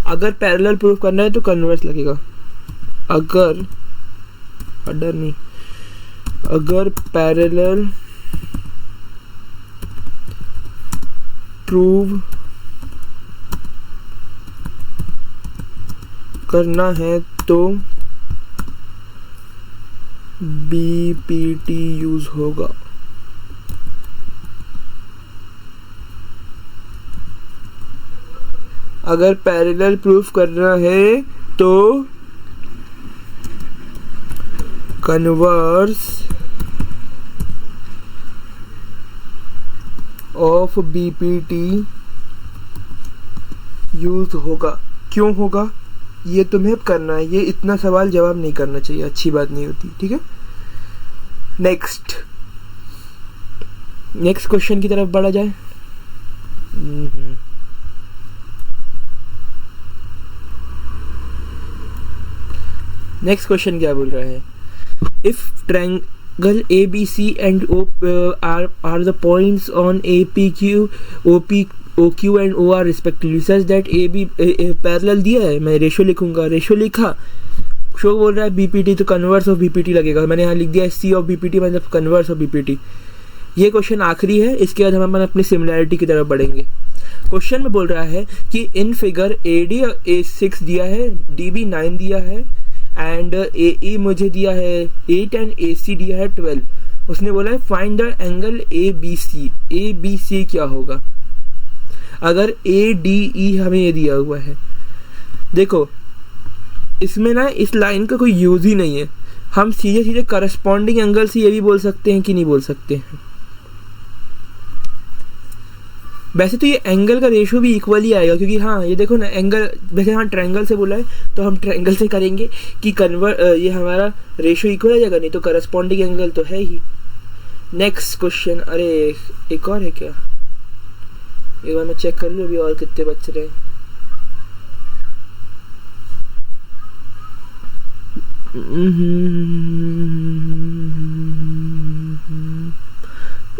अगर पैरेलल प्रूफ करना है तो कन्वर्स लगेगा, अगर अडर नहीं, अगर पैरेलल प्रूव करना है तो बीपीटी यूज होगा। अगर पैरेलल प्रूफ करना है तो कन्वर्स ऑफ बीपीटी यूज होगा। क्यों होगा ये तुम्हें करना है, ये इतना सवाल जवाब नहीं करना चाहिए, अच्छी बात नहीं होती, ठीक है। नेक्स्ट क्वेश्चन की तरफ बढ़ा जाए। नेक्स्ट क्वेश्चन क्या बोल रहा है, if triangle ABC and O are the points on APQ, OQ and OR respectively such that AB parallel दिया है, मैं रेशो लिखूंगा, रेशो लिखा, शो बोल रहा है बीपीटी तो कन्वर्स ऑफ बीपीटी लगेगा, मैंने यहाँ लिख दिया सी ऑफ बीपीटी मतलब कन्वर्स ऑफ बीपीटी। ये क्वेश्चन आखिरी है, इसके बाद हम अपनी सिमिलैरिटी की तरफ बढ़ेंगे। क्वेश्चन में बोल रहा है कि इन फिगर AD 6 दिया है, DB 9 दिया है एंड AE मुझे दिया है 8 एंड AC दिया है 12। उसने बोला है find the angle ABC। ABC क्या होगा अगर ADE हमें ये दिया हुआ है। देखो इसमें ना इस लाइन का कोई यूज ही नहीं है, हम सीधे सीधे करस्पॉन्डिंग एंगल से ये भी बोल सकते हैं कि नहीं बोल सकते हैं। वैसे तो ये एंगल का रेशो भी इक्वल ही आएगा, क्योंकि हाँ ये देखो ना एंगल, वैसे हाँ ट्रायंगल से बोला है तो हम ट्रायंगल से करेंगे कि ये हमारा रेशो इक्वल आ जाएगा, नहीं तो करस्पॉन्डिंग एंगल तो है ही। नेक्स्ट क्वेश्चन, अरे एक और है क्या, एक बार मैं चेक कर लूँ अभी और कितने बच रहे हैं।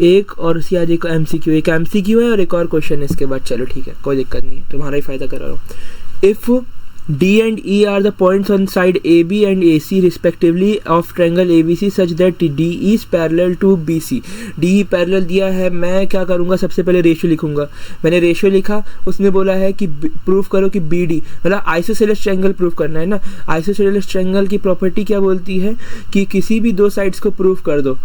एक और उसके बाद एक MCQ, एक MCQ है और एक और क्वेश्चन है इसके बाद। चलो ठीक है, कोई दिक्कत नहीं है, तुम्हारा ही फायदा करा रहा हूँ। If D and E are the points on side AB and AC respectively of triangle ABC such that DE is parallel to BC। DE parallel दिया है, मैं क्या करूँगा, सबसे पहले रेशो लिखूंगा। मैंने रेशो लिखा, उसने बोला है कि प्रूफ करो कि BD मतलब आइसोसेलेस ट्रायंगल प्रूफ करना है ना। आइसोसेलेस ट्रायंगल की प्रॉपर्टी क्या बोलती है कि किसी भी दो साइड्स को प्रूफ कर दो।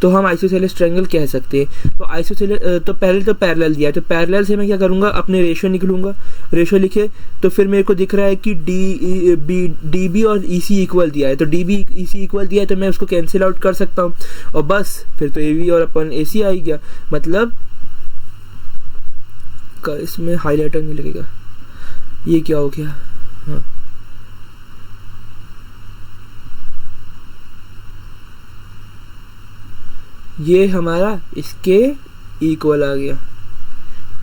तो हम आइसोसेलेस ट्रायंगल कह सकते हैं। तो आइसोसेलेस तो पहले तो पैरेलल दिया है, तो पैरेलल से मैं क्या करूँगा, अपने रेशियो निकलूँगा। रेशियो लिखे तो फिर मेरे को दिख रहा है कि डी बी और ई सी इक्वल दिया है, तो D B E C equal दिया है तो मैं उसको कैंसिल आउट कर सकता हूँ और बस फिर तो ए वी और अपन ए सी आ ही गया। मतलब इसमें हाईलाइटर नहीं लगेगा, ये क्या हो गया, हाँ ये हमारा इसके इक्वल आ गया,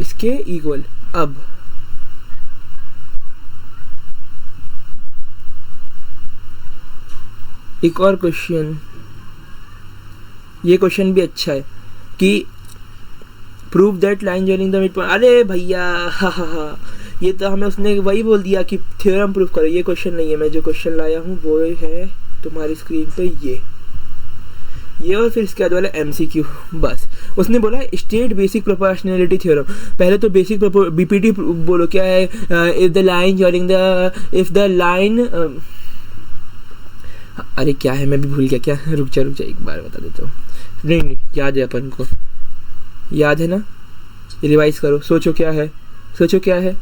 इसके इक्वल। अब एक और क्वेश्चन, ये क्वेश्चन भी अच्छा है कि prove that line joining the mid point. अरे भैया हा, ये तो हमें उसने वही बोल दिया कि थ्योरम प्रूफ करो। ये क्वेश्चन नहीं है, मैं जो क्वेश्चन लाया हूँ वो है तुम्हारी स्क्रीन पे ये और फिर इसके बाद वाला एमसीक्यू। बस उसने बोला स्टेट बेसिक प्रोपोर्शनैलिटी थ्योरम। पहले तो बेसिक बीपीटी बोलो क्या है, if the line joining the, if the line, अरे क्या है मैं भी भूल गया, क्या रुक जा एक बार बता देता हूँ। नहीं याद है, अपन को याद है ना, रिवाइज करो, सोचो क्या है।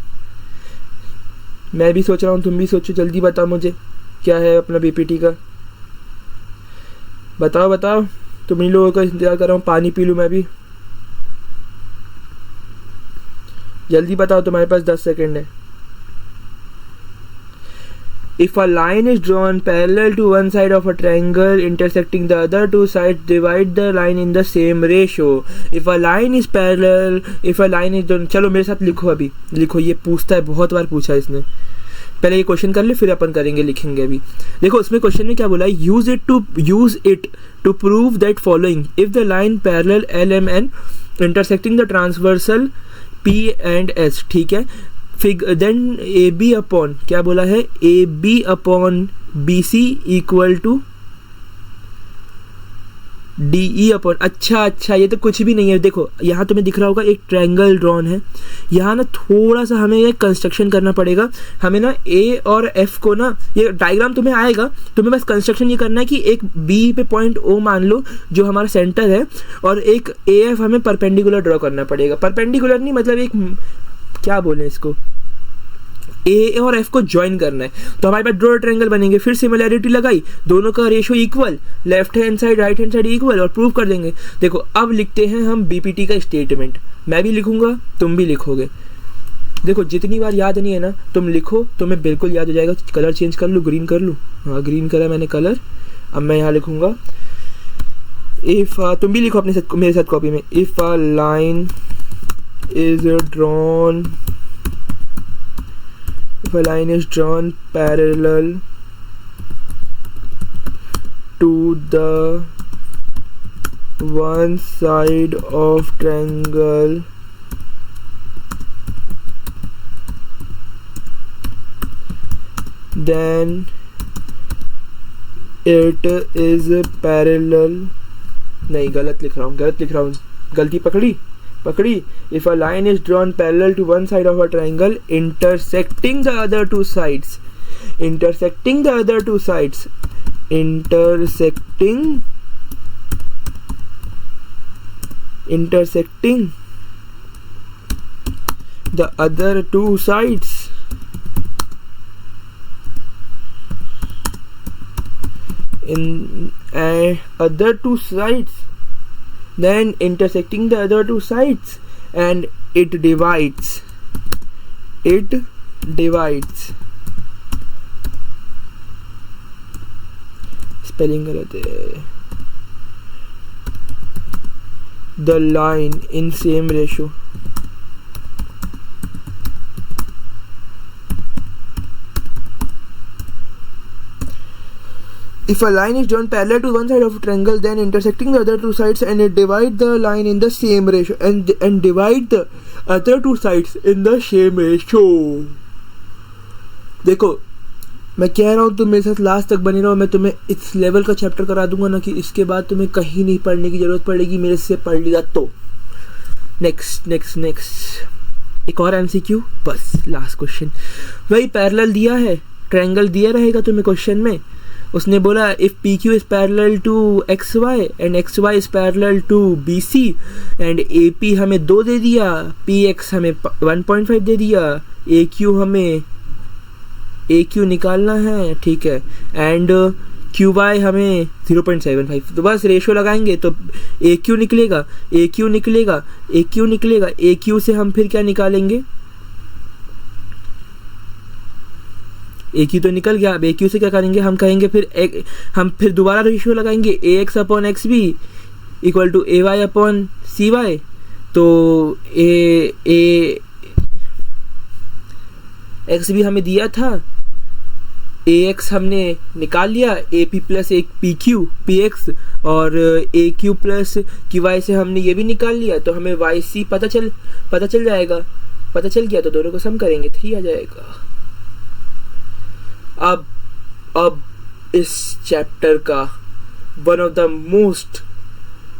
मैं भी सोच रहा हूँ, तुम भी सोचो, जल्दी बताओ मुझे क्या है अपना बीपीटी का। बताओ, तुम इन लोगों का इंतजार कर रहा हूँ, पानी पी लूँ मैं भी। जल्दी बताओ, तुम्हारे पास 10 सेकेंड है। If a line is drawn parallel to one side of a triangle intersecting the other two sides, divide the line in the same ratio. If a line is drawn, चलो मेरे साथ लिखो, अभी लिखो, ये पूछता है, बहुत बार पूछा है इसने। पहले ये क्वेश्चन कर ले, फिर अपन करेंगे, लिखेंगे अभी। देखो उसमें क्वेश्चन में क्या बोला है, use it to prove that following, if the line parallel L M N intersecting the transversal P and S, ठीक है। देन ए बी अपॉन, क्या बोला है, A B upon B C equal to D E upon, अच्छा ये तो कुछ भी नहीं है। देखो यहाँ तुम्हें दिख रहा होगा एक ट्रायंगल ड्रॉन है, यहाँ ना थोड़ा सा हमें ये कंस्ट्रक्शन करना पड़ेगा। हमें ना ए और एफ को ना, ये डायग्राम तुम्हें आएगा, तुम्हें बस कंस्ट्रक्शन ये करना है कि एक बी पे पॉइंट ओ मान लो जो हमारा सेंटर है, और एक ए एफ हमें परपेंडिकुलर ड्रॉ करना पड़ेगा। परपेंडिकुलर नहीं, मतलब एक, क्या बोले इसको, ए और एफ को ज्वाइन करना है। तो हमारे पास दो ट्रायंगल बनेंगे, फिर सिमिलैरिटी लगाई, दोनों का ratio equal, left hand side right hand side equal, और प्रूव कर देंगे। देखो अब लिखते हैं हम बीपीटी का स्टेटमेंट, मैं भी लिखूंगा, तुम भी लिखोगे। देखो जितनी बार याद नहीं है ना, तुम लिखो, तुम्हें बिल्कुल याद हो जाएगा। कलर चेंज कर लूँ, ग्रीन कर लूँ, हाँ ग्रीन करा मैंने कलर। अब मैं यहाँ लिखूंगा, इफ तुम भी लिखो अपने साथ, मेरे साथ कॉपी में, if a line is drawn, if a line is drawn parallel to the one side of triangle then it is parallel, नहीं गलत लिख रहा हूँ, गलती पकड़ी। If a line is drawn parallel to one side of a triangle intersecting the other two sides the other two sides then intersecting the other two sides and it divides spelling गलत है, the line in same ratio। If a line is drawn parallel to one side of a triangle, then intersecting the other two sides, and it divide the line in the same ratio, and divide the other two sides in the same ratio। देखो मैं कह रहा हूँ तुम मेरे साथ last तक बने रहो, मैं तुम्हें इस लेवल का चैप्टर करा दूंगा ना कि इसके बाद तुम्हें कहीं नहीं पढ़ने की जरूरत पड़ेगी, मेरे से पढ़ लिया तो। नेक्स्ट एक और एमसीक्यू, बस लास्ट क्वेश्चन। वही पैरेलल दिया है, ट्रायंगल दिया रहेगा तुम्हें क्वेश्चन में, उसने बोला if P Q is parallel to X Y and X Y is parallel to B C and A P हमें 2 दे दिया, पी एक्स हमें 1.5 दे दिया, ए क्यू हमें ए क्यू निकालना है, ठीक है, एंड क्यू वाई हमें 0.75। तो बस रेशो लगाएंगे तो ए क्यू निकलेगा, ए क्यू निकलेगा, ए क्यू निकलेगा, ए क्यू से हम फिर क्या निकालेंगे, ए क्यू तो निकल गया। अब ए क्यू से क्या करेंगे, हम कहेंगे हम फिर दोबारा रेशियो लगाएंगे A X upon X B equal to A Y upon C Y. तो ए एक्स भी हमें दिया था, ए एक्स हमने निकाल लिया, ए पी प्लस एक पी क्यू पी एक्स और ए क्यू प्लस क्यू वाई से हमने ये भी निकाल लिया, तो हमें वाई सी पता चल जाएगा। पता चल गया तो दोनों को सम करेंगे 3 आ जाएगा। अब इस चैप्टर का one of the most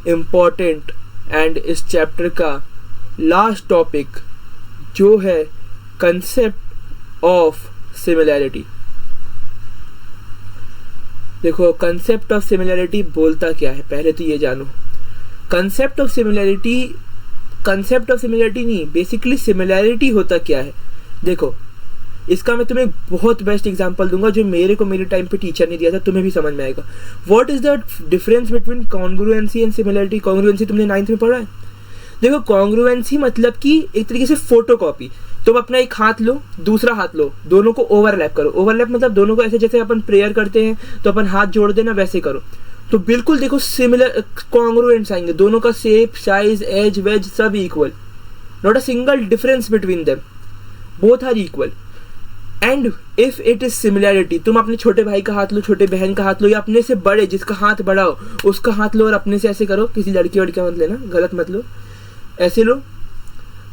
important and इस चैप्टर का लास्ट टॉपिक जो है कंसेप्ट ऑफ सिमिलैरिटी। देखो कंसेप्ट ऑफ सिमिलैरिटी बोलता क्या है, पहले तो ये जानो। कंसेप्ट ऑफ सिमिलैरिटी नहीं, बेसिकली सिमिलैरिटी होता क्या है। देखो इसका मैं तुम्हें बहुत बेस्ट एग्जांपल दूंगा जो मेरे टाइम पे टीचर ने दिया था, तुम्हें भी समझ में आएगा। What is the difference between congruency and similarity. Congruency तुमने 9th में पढ़ा है। देखो कॉन्ग्रुएंसी मतलब कि एक तरीके से फोटोकॉपी। तुम अपना एक हाथ लो, दूसरा हाथ लो, दोनों को ओवरलैप करो। ओवरलैप मतलब दोनों को ऐसे जैसे अपन प्रेयर करते हैं तो अपन हाथ जोड़ देना, वैसे करो। तो बिल्कुल देखो सिमिलर कॉन्ग्रुएंट्स आएंगे, दोनों का शेप, साइज, एज, वेज सब equal, not a single difference between them, both are equal. And if it is similarity, तुम अपने छोटे भाई का हाथ लो, छोटे बहन का हाथ लो, या अपने से बड़े जिसका हाथ बड़ा हो उसका हाथ लो और अपने से ऐसे करो, किसी लड़की वड़की मत लेना, गलत मत लो, ऐसे लो।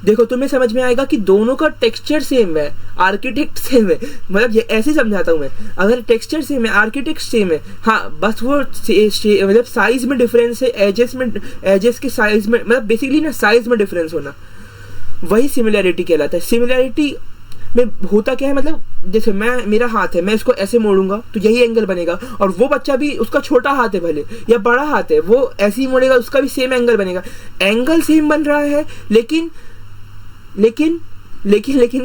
देखो तुम्हें समझ में आएगा कि दोनों का टेक्सचर सेम है, आर्किटेक्ट सेम है। मतलब ये ऐसे समझाता हूँ मैं, अगर टेक्सचर सेम है, आर्किटेक्ट सेम है, हाँ बस वो मतलब साइज में डिफरेंस है, एजेस के साइज में, मतलब बेसिकली ना साइज में डिफरेंस होना, वही सिमिलैरिटी कहलाता है। सिमिलैरिटी में होता क्या है, मतलब जैसे मेरा हाथ है, मैं इसको ऐसे मोड़ूंगा तो यही एंगल बनेगा, और वो बच्चा भी, उसका छोटा हाथ है भले या बड़ा हाथ है, वो ऐसे ही मोड़ेगा, उसका भी सेम एंगल बनेगा। एंगल सेम बन रहा है, लेकिन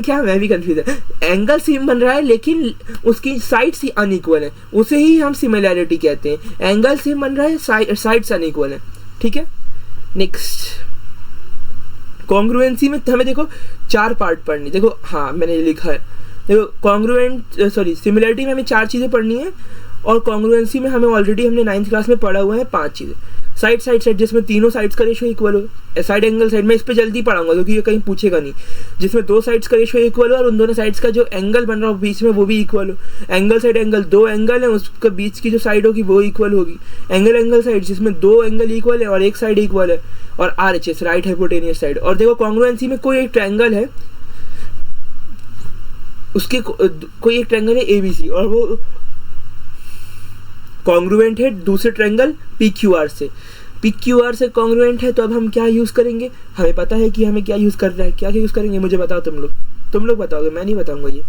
क्या, मैं भी कंफ्यूज है। एंगल सेम बन रहा है लेकिन उसकी साइड्स ही अनइक्वल है, उसे ही हम सिमिलैरिटी कहते हैं। एंगल सेम बन रहा है, साइड्स अनइक्वल है, ठीक है। नेक्स्ट कॉन्ग्रुएंसी में हमें देखो 4 पार्ट पढ़नी। देखो हाँ मैंने ये लिखा है, देखो सिमिलैरिटी में हमें 4 चीज़ें पढ़नी है, और कॉन्ग्रुएंसी में हमने 9th क्लास में पढ़ा हुआ है 5 चीज़ें। साइड जिसमें तीनों साइड्स का रेशियो इक्वल हो, साइड एंगल साइड, मैं इस पे जल्दी पढ़ाऊंगा क्योंकि ये कहीं पूछेगा नहीं। जिसमें 2 साइड्स का रेशियो इक्वल हो और उन दोनों साइड्स का जो एंगल बन रहा हो बीच में वो भी इक्वल हो। एंगल साइड एंगल, 2 एंगल है, उसका बीच की जो साइड होगी वो इक्वल होगी। एंगल साइड जिसमें 2 एंगल इक्वल है और एक साइड इक्वल है, और RHS राइट हाइपोटेनियस साइड। और देखो कॉन्ग्रुएंसी में कोई एक ट्रायंगल है, उसके कोई एक ट्रायंगल है ABC और वो कॉन्ग्रुएंट है दूसरे ट्रायंगल PQR से। PQR से कॉन्ग्रुएंट है, तो अब हम क्या यूज करेंगे, हमें पता है कि हमें क्या यूज करना है। क्या यूज करेंगे मुझे बताओ तुम लोग बताओगे, मैं नहीं बताऊंगा ये।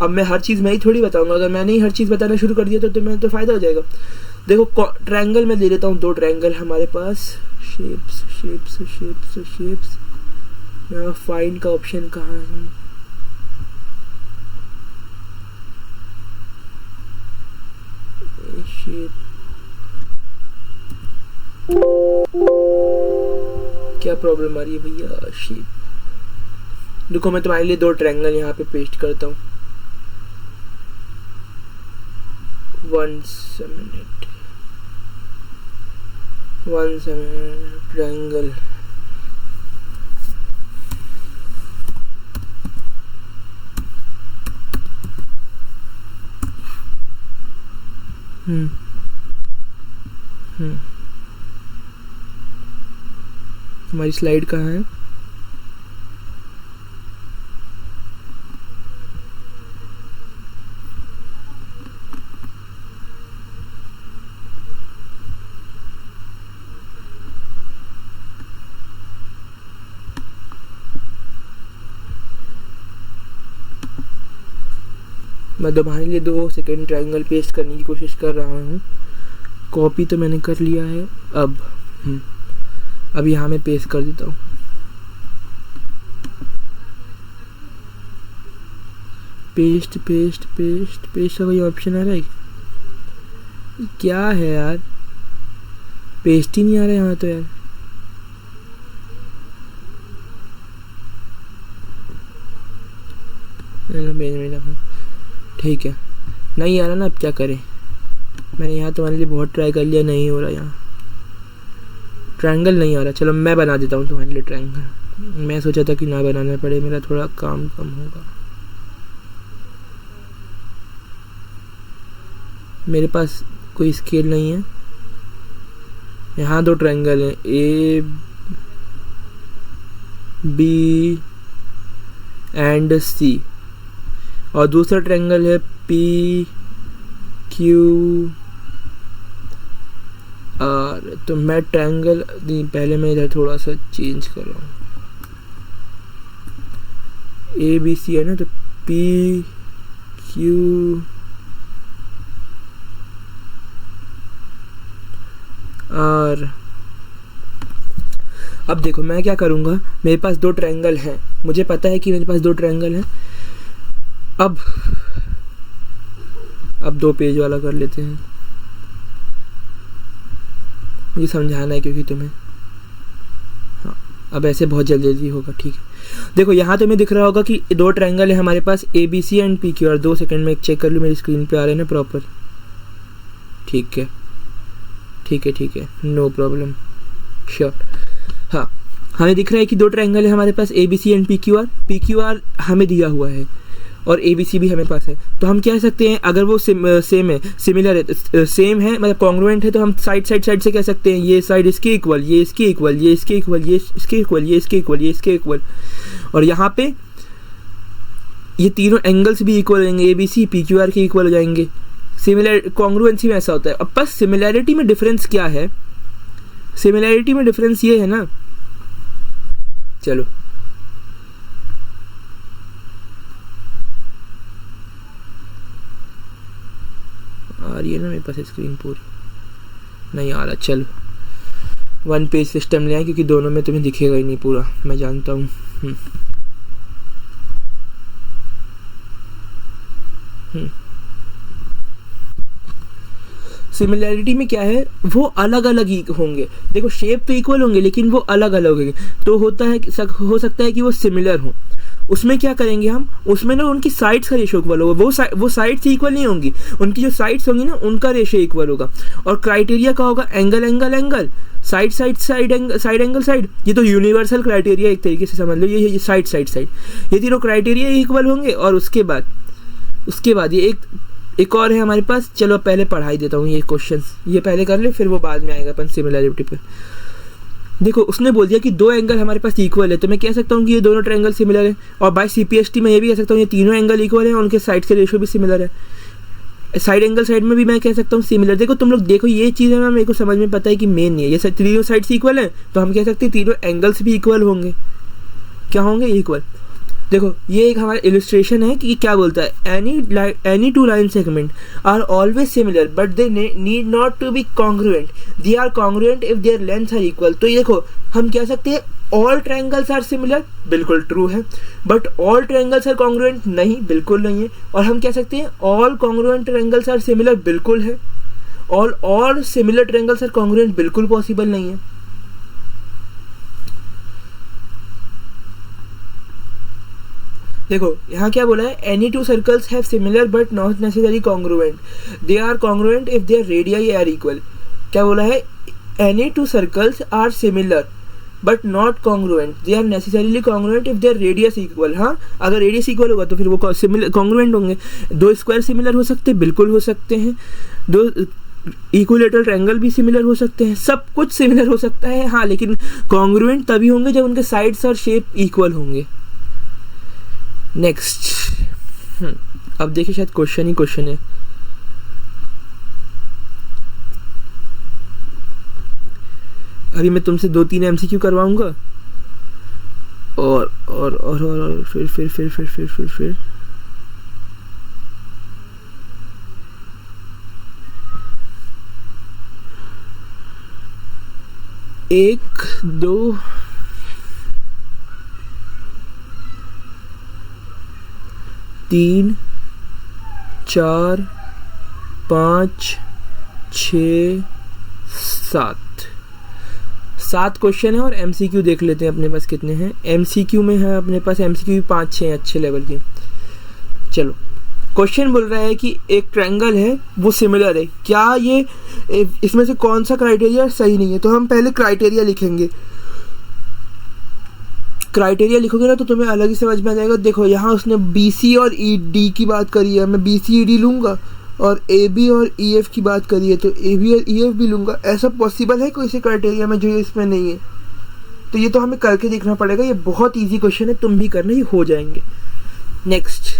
अब मैं हर चीज़ मैं ही थोड़ी बताऊंगा, अगर मैंने ही हर चीज़ बताना शुरू कर दिया तो तुम्हें तो फायदा हो जाएगा। देखो ट्रायंगल में दे देता हूँ 2 ट्रायंगल हमारे पास, शेप्स। यहाँ फाइंड का ऑप्शन कहाँ है, शेप, क्या प्रॉब्लम आ रही है भैया, शेप। देखो मैं तुम्हारे लिए 2 ट्रायंगल यहाँ पे पेस्ट करता हूँ। 1 मिनट ट्रायंगल, हमारी स्लाइड कहाँ है, मैं तुम्हारे लिए 2 सेकेंड ट्रायंगल पेस्ट करने की कोशिश कर रहा हूँ। कॉपी तो मैंने कर लिया है। अब यहाँ मैं पेस्ट कर देता हूँ। पेस्ट पेस्ट पेस्ट पेस्ट का कोई ऑप्शन आ रहा है क्या? है यार, पेस्ट ही नहीं आ रहा है यहाँ तो यार। ठीक है, नहीं आ रहा ना, अब क्या करें। मैंने यहाँ तुम्हारे लिए बहुत ट्राई कर लिया, नहीं हो रहा यहाँ। ट्रायंगल नहीं आ रहा। चलो मैं बना देता हूँ तुम्हारे लिए ट्रायंगल। मैं सोचा था कि ना बनाना पड़े, मेरा थोड़ा काम कम होगा। मेरे पास कोई स्केल नहीं है। यहाँ 2 ट्रायंगल हैं, ए बी एंड सी, और दूसरा ट्रायंगल है पी क्यू आर। तो मैं ट्रायंगल पहले मैं इधर थोड़ा सा चेंज कर रहा हूँ। ए बी सी है ना, तो पी क्यू आर। अब देखो मैं क्या करूँगा, मेरे पास 2 ट्रायंगल हैं, मुझे पता है कि मेरे पास 2 ट्रायंगल हैं। अब 2 पेज वाला कर लेते हैं, मुझे समझाना है क्योंकि तुम्हें। हाँ, अब ऐसे बहुत जल्दी होगा। ठीक है, देखो यहाँ तुम्हें दिख रहा होगा कि 2 ट्रायंगल है हमारे पास, A B C and P Q R. 2 second में चेक कर लूँ मेरी स्क्रीन पे आ रहे हैं ना प्रॉपर। ठीक है ठीक है ठीक है, नो प्रॉब्लम, श्योर। हाँ, हमें दिख रहा है कि 2 ट्रायंगल है हमारे पास, A B C and P Q R. P Q R हमें दिया हुआ है और ए बी सी भी हमें पास है। तो हम कह सकते हैं, अगर वो सेम है, सिमिलर है, सेम है, मतलब कॉन्ग्रुएंट है, तो हम साइड से कह सकते हैं ये साइड इसके इक्वल, ये इसके इक्वल, ये इसके इक्वल, ये इसके इक्वल, ये इसके इक्वल, ये इसके इक्वल। और यहाँ पे ये तीनों एंगल्स भी इक्वल होंगे, A B C P Q R के इक्वल हो जाएंगे। सिमिलर कॉन्ग्रुएंसी में ऐसा होता है। अब बस सिमिलैरिटी में डिफरेंस क्या है? सिमिलैरिटी में डिफरेंस ये है ना, चलो आ रही है ना मेरे पास स्क्रीन पूरी, नहीं आ रहा। चलो 1 पेज सिस्टम ले आए, क्योंकि दोनों में तुम्हें दिखेगा ही नहीं पूरा, मैं जानता हूँ। सिमिलैरिटी में क्या है, वो अलग अलग ही होंगे। देखो शेप तो इक्वल होंगे लेकिन वो अलग अलग होंगे। तो होता है, हो सकता है कि वो सिमिलर हो। उसमें क्या करेंगे हम, उसमें ना उनकी साइड्स का रेशियो इक्वल होगा। वो साइड्स इक्वल नहीं होंगी, उनकी जो साइड्स होंगी ना उनका रेशियो इक्वल होगा। और क्राइटेरिया का होगा angle angle angle, side angle side. ये तो यूनिवर्सल क्राइटेरिया एक तरीके से समझ लो, ये साइड साइड साइड, ये तीनों क्राइटेरिया इक्वल होंगे। और उसके बाद ये एक और है हमारे पास। चलो पहले पढ़ाई देता हूँ ये क्वेश्चंस, ये पहले कर ले, फिर वो बाद में आएगा अपन सिमिलैरिटी पे। देखो उसने बोल दिया कि 2 एंगल हमारे पास इक्वल है, तो मैं कह सकता हूँ कि ये दोनों ट्रायंगल सिमिलर है। और बाय सीपीएसटी मैं ये भी कह सकता हूँ ये तीनों एंगल इक्वल है, उनके साइड के रेशियो भी सिमिलर है। साइड एंगल साइड में भी मैं कह सकता हूँ सिमिलर। देखो तुम लोग देखो, ये चीज़ है ना मेरे को समझ में पता है कि मेन नहीं है। ये तीनों साइड्स इक्वल है, तो हम कह सकते हैं तीनों एंगल्स भी इक्वल होंगे। क्या होंगे? इक्वल। देखो ये एक हमारा इलस्ट्रेशन है कि क्या बोलता है, any 2 line segment are always similar but they need not to be congruent, they are congruent if their length are equal. तो ये देखो हम कह सकते हैं ऑल ट्रायंगल्स आर सिमिलर, बिल्कुल ट्रू है। But all triangles are congruent, नहीं, बिल्कुल नहीं है। और हम कह सकते हैं all congruent triangles are similar, बिल्कुल है। All similar triangles are congruent, बिल्कुल पॉसिबल नहीं है। देखो यहाँ क्या बोला है, any 2 circles have similar but not necessary congruent, they are congruent if their radii are equal. क्या बोला है, any 2 circles are similar but not congruent, they are necessarily congruent if their radius equal. हाँ, अगर radius equal होगा तो फिर वो similar congruent होंगे। 2 स्क्वायर सिमिलर हो सकते हैं, बिल्कुल हो सकते हैं। 2 इक्विलेटरल ट्रायंगल भी सिमिलर हो सकते हैं, सब कुछ सिमिलर हो सकता है। हाँ, लेकिन कॉन्ग्रुएंट तभी होंगे जब उनके साइड्स और शेप इक्वल होंगे। नेक्स्ट, अब देखिए शायद क्वेश्चन ही क्वेश्चन है। अभी मैं तुमसे 2-3 एमसीक्यू करवाऊंगा और फिर 1 2 3 4 5 6 7 क्वेश्चन है और एमसीक्यू देख लेते हैं अपने पास कितने हैं। एमसीक्यू में है अपने पास एमसीक्यू 5-6 अच्छे लेवल के। चलो, क्वेश्चन बोल रहा है कि एक ट्रायंगल है वो सिमिलर है, क्या ये इसमें से कौन सा क्राइटेरिया सही नहीं है। तो हम पहले क्राइटेरिया लिखेंगे। क्राइटेरिया लिखोगे ना तो तुम्हें अलग ही समझ में आ जाएगा। देखो यहाँ उसने BC और ED की बात करी है, मैं BC ED लूँगा, और AB और EF की बात करी है तो AB और EF भी लूँगा। ऐसा पॉसिबल है कोई से क्राइटेरिया में जो ये इसमें नहीं है? तो ये तो हमें करके देखना पड़ेगा। ये बहुत इजी क्वेश्चन है, तुम भी करना, ये हो जाएंगे। Next,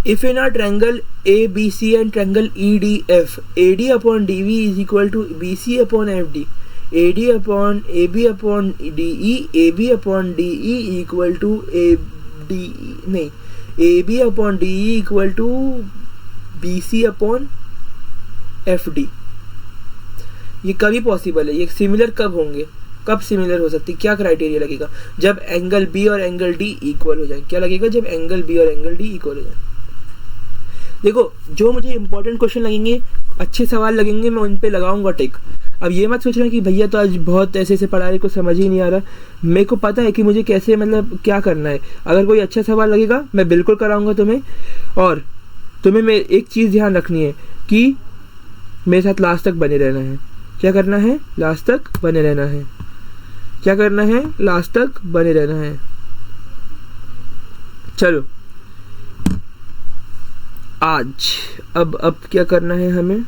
if in a triangle ABC and triangle EDF, AD upon DV is equal to BC upon FD, AD upon AB upon DE, AB upon DE equal to AB upon DE equal to BC upon FD, ये कभी possible है? ये similar कब होंगे? कब similar हो सकती है? क्या क्राइटेरिया लगेगा? जब एंगल B और एंगल D इक्वल हो जाए। क्या लगेगा? जब एंगल B और एंगल D इक्वल हो जाए। देखो, जो मुझे इंपॉर्टेंट क्वेश्चन लगेंगे, अच्छे सवाल लगेंगे, मैं उन पे लगाऊंगा टिक। अब ये मत सोचना कि भैया तो आज बहुत ऐसे पढ़ा रहे, को समझ ही नहीं आ रहा। मेरे को पता है कि मुझे कैसे, मतलब क्या करना है। अगर कोई अच्छा सवाल लगेगा मैं बिल्कुल कराऊंगा तुम्हें। और तुम्हें मैं एक चीज़ ध्यान रखनी है कि मेरे साथ लास्ट तक बने रहना है। क्या करना है? लास्ट तक बने रहना है। क्या करना है? लास्ट तक बने रहना है। चलो, आज अब क्या करना है हमें?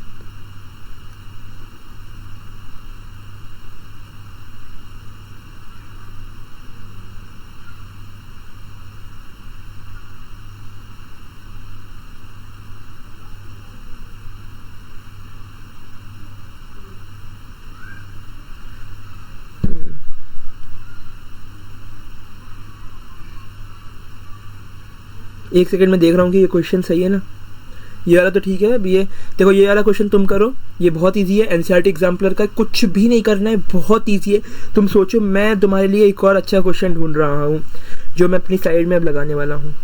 एक सेकंड में देख रहा हूँ कि ये क्वेश्चन सही है ना। ये वाला तो ठीक है। अब ये देखो, ये वाला क्वेश्चन तुम करो, ये बहुत इजी है। एनसीईआरटी एग्जाम्पलर का, कुछ भी नहीं करना है, बहुत इजी है। तुम सोचो, मैं तुम्हारे लिए एक और अच्छा क्वेश्चन ढूंढ रहा हूँ जो मैं अपनी साइड में अब लगाने वाला हूँ।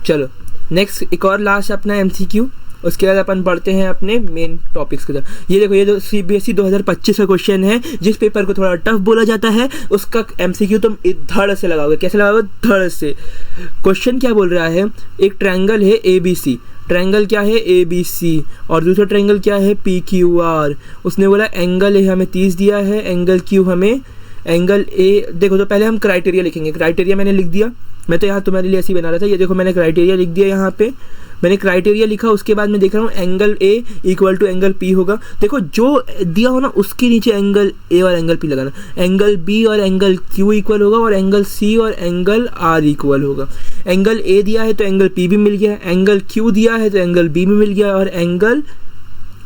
चलो, नेक्स्ट एक और लास्ट अपना एमसीक्यू, उसके बाद अपन बढ़ते हैं अपने मेन टॉपिक्स की तरफ। ये देखो, ये जो सीबीएसई 2025 का क्वेश्चन है, जिस पेपर को थोड़ा टफ बोला जाता है, उसका एमसीक्यू तुम धड़ से लगाओगे। कैसे लगाओगे? धड़ से। क्वेश्चन क्या बोल रहा है? एक ट्रायंगल है ABC। ट्रायंगल क्या है? ABC। और दूसरा ट्रायंगल क्या है? PQR। उसने बोला एंगल ए हमें 30 दिया है, एंगल Q हमें, एंगल ए। देखो, तो पहले हम क्राइटेरिया लिखेंगे। क्राइटेरिया मैंने लिख दिया, मैं तो यहाँ तुम्हारे लिए ऐसे ही बना रहा था। ये देखो, मैंने क्राइटेरिया लिख दिया। यहाँ पे मैंने क्राइटेरिया लिखा, उसके बाद मैं देख रहा हूँ angle A equal to angle P होगा। देखो, जो दिया हो ना उसके नीचे एंगल ए और एंगल पी लगाना। एंगल बी और एंगल क्यू इक्वल होगा, और एंगल सी और एंगल आर इक्वल होगा। एंगल ए दिया है तो एंगल पी भी मिल गया, एंगल क्यू दिया है तो एंगल बी भी मिल गया, और एंगल,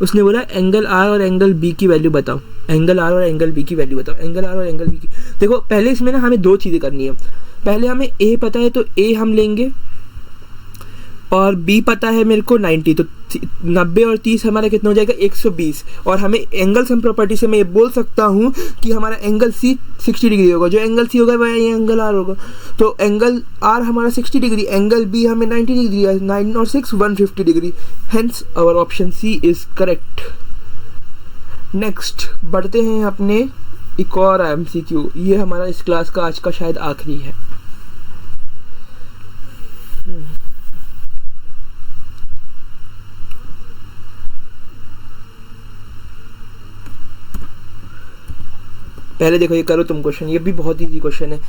उसने बोला एंगल आर और एंगल बी की वैल्यू बताओ। एंगल आर और एंगल बी की वैल्यू बताओ। एंगल आर और एंगल बी की, देखो पहले इसमें ना हमें दो चीज़ें करनी है। पहले हमें ए पता है तो ए हम लेंगे, और बी पता है मेरे को 90, तो 90 और 30 हमारा कितना हो जाएगा? 120। और हमें एंगल सम प्रॉपर्टी से मैं ये बोल सकता हूँ कि हमारा एंगल सी 60 डिग्री होगा। जो एंगल सी होगा वह ये एंगल आर होगा। तो एंगल आर हमारा 60 डिग्री, एंगल बी हमें 90 डिग्री है। 9 और 6 150 डिग्री। Hence our option C is correct. Next बढ़ते हैं अपने एक और एमसीक्यू। ये हमारा इस क्लास का आज का शायद आखिरी है। पहले देखो, ये करो तुम क्वेश्चन, ये भी बहुत इजी क्वेश्चन है।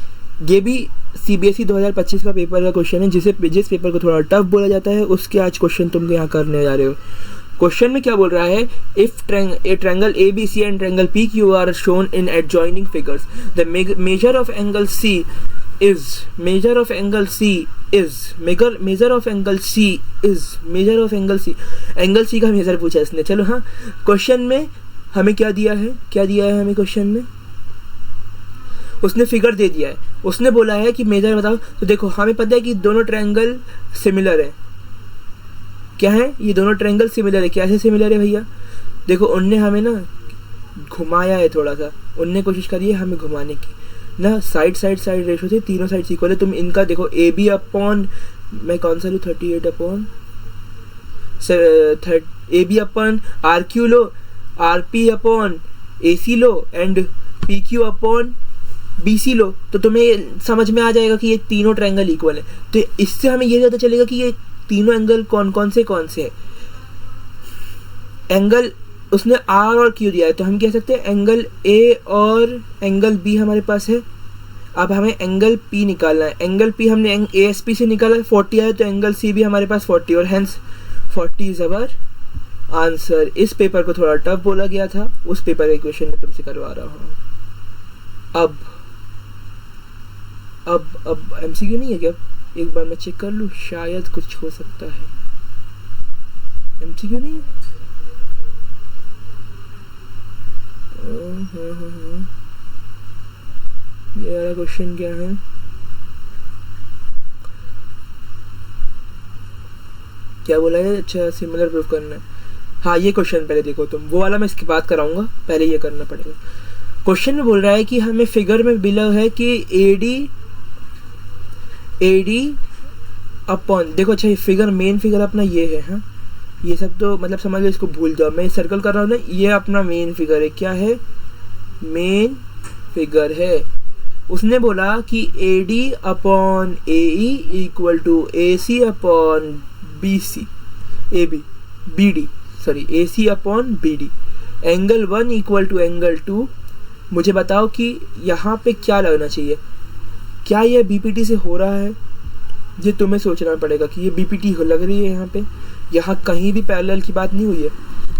ये भी सीबीएसई 2025 का पेपर का क्वेश्चन है, जिस पेपर को थोड़ा टफ बोला जाता है उसके आज क्वेश्चन तुम यहाँ करने जा रहे हो। क्वेश्चन में क्या बोल रहा है? If a triangle ABC and triangle PQ are shown in adjoining figures, the measure of angle C is measure of angle C is measure of angle C, angle C का मेजर पूछा इसने। चलो हाँ, क्वेश्चन में हमें क्या दिया है हमें क्वेश्चन में उसने फिगर दे दिया है, उसने बोला है कि मेजर बताओ। तो देखो हमें पता है कि दोनों ट्रायंगल सिमिलर है। क्या है ये दोनों ट्रायंगल सिमिलर है। कैसे सिमिलर है भैया, देखो उनने हमें ना घुमाया है, थोड़ा सा उनने कोशिश करी है हमें घुमाने की ना। साइड रेशो से तीनों साइड इक्वल है। तुम इनका देखो ए बी अपॉन, मैं कौन सा लूँ, 38 upon A B upon R Q लो, R P upon A C लो and P Q upon B C लो, तो तुम्हें समझ में आ जाएगा कि ये तीनों ट्रायंगल इक्वल है। तो इससे हमें ये पता चलेगा कि ये तीनों एंगल कौन कौन से हैं। एंगल उसने आर और क्यू दिया है, तो हम कह सकते हैं एंगल ए और एंगल बी हमारे पास है। अब हमें एंगल पी निकालना है। एंगल पी हमने ए एस पी से निकाला, 40 आया, तो एंगल सी भी हमारे पास 40 और हेंस 40 इज अवर आंसर। इस पेपर को थोड़ा टफ बोला गया था, उस पेपर का क्वेश्चन मैं तुमसे करवा रहा हूँ। अब एमसीक्यू नहीं है क्या? एक बार मैं चेक कर लूँ, शायद कुछ हो सकता है। एमसीक्यू नहीं है? ये वाला क्वेश्चन क्या है? क्या बोला है? अच्छा, सिमिलर प्रूफ करना है। हाँ, ये क्वेश्चन पहले देखो तुम, वो वाला मैं इसकी बात कराऊंगा, पहले ये करना पड़ेगा। क्वेश्चन में बोल रहा है कि हमें फिगर में बिलो है कि एडी अपॉन, देखो अच्छा ये फिगर, मेन फिगर अपना ये है। हाँ, ये सब तो मतलब समझ लो, इसको भूल जाओ, मैं सर्कल कर रहा हूँ ना, ये अपना मेन फिगर है। क्या है? मेन फिगर है। उसने बोला कि A D upon A E equal to A C upon B C, A B B D, sorry A C upon B D, angle 1 equal to angle 2। मुझे बताओ कि यहाँ पे क्या लगना चाहिए। क्या ये बीपीटी से हो रहा है? ये तुम्हें सोचना पड़ेगा कि ये बीपीटी लग रही है यहाँ पे। यहाँ कहीं भी पैरेलल की बात नहीं हुई है,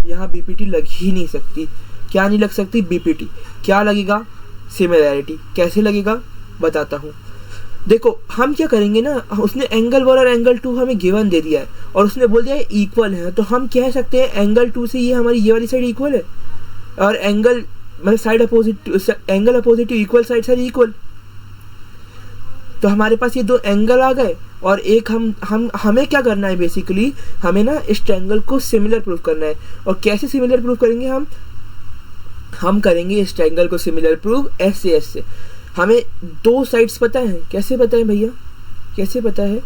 यहाँ बीपीटी लग ही नहीं सकती। क्या नहीं लग सकती? बीपीटी। क्या लगेगा? सिमिलैरिटी। कैसे लगेगा बताता हूँ। देखो हम क्या करेंगे ना, उसने एंगल 1 और एंगल 2 हमें गिवन दे दिया है और उसने बोल दिया है इक्वल है, तो हम कह सकते हैं एंगल 2 से ये हमारी ये वाली साइड इक्वल है, और एंगल मतलब side opposite, angle opposite to equal side side equal. तो हमारे पास ये दो एंगल आ गए और एक हमें क्या करना है, बेसिकली हमें ना इस ट्रायंगल को सिमिलर प्रूफ करना है। और कैसे सिमिलर प्रूफ करेंगे हम करेंगे इस ट्रायंगल को सिमिलर प्रूफ ऐसे ऐसे। हमें दो साइड्स पता है। कैसे पता है भैया? कैसे पता है?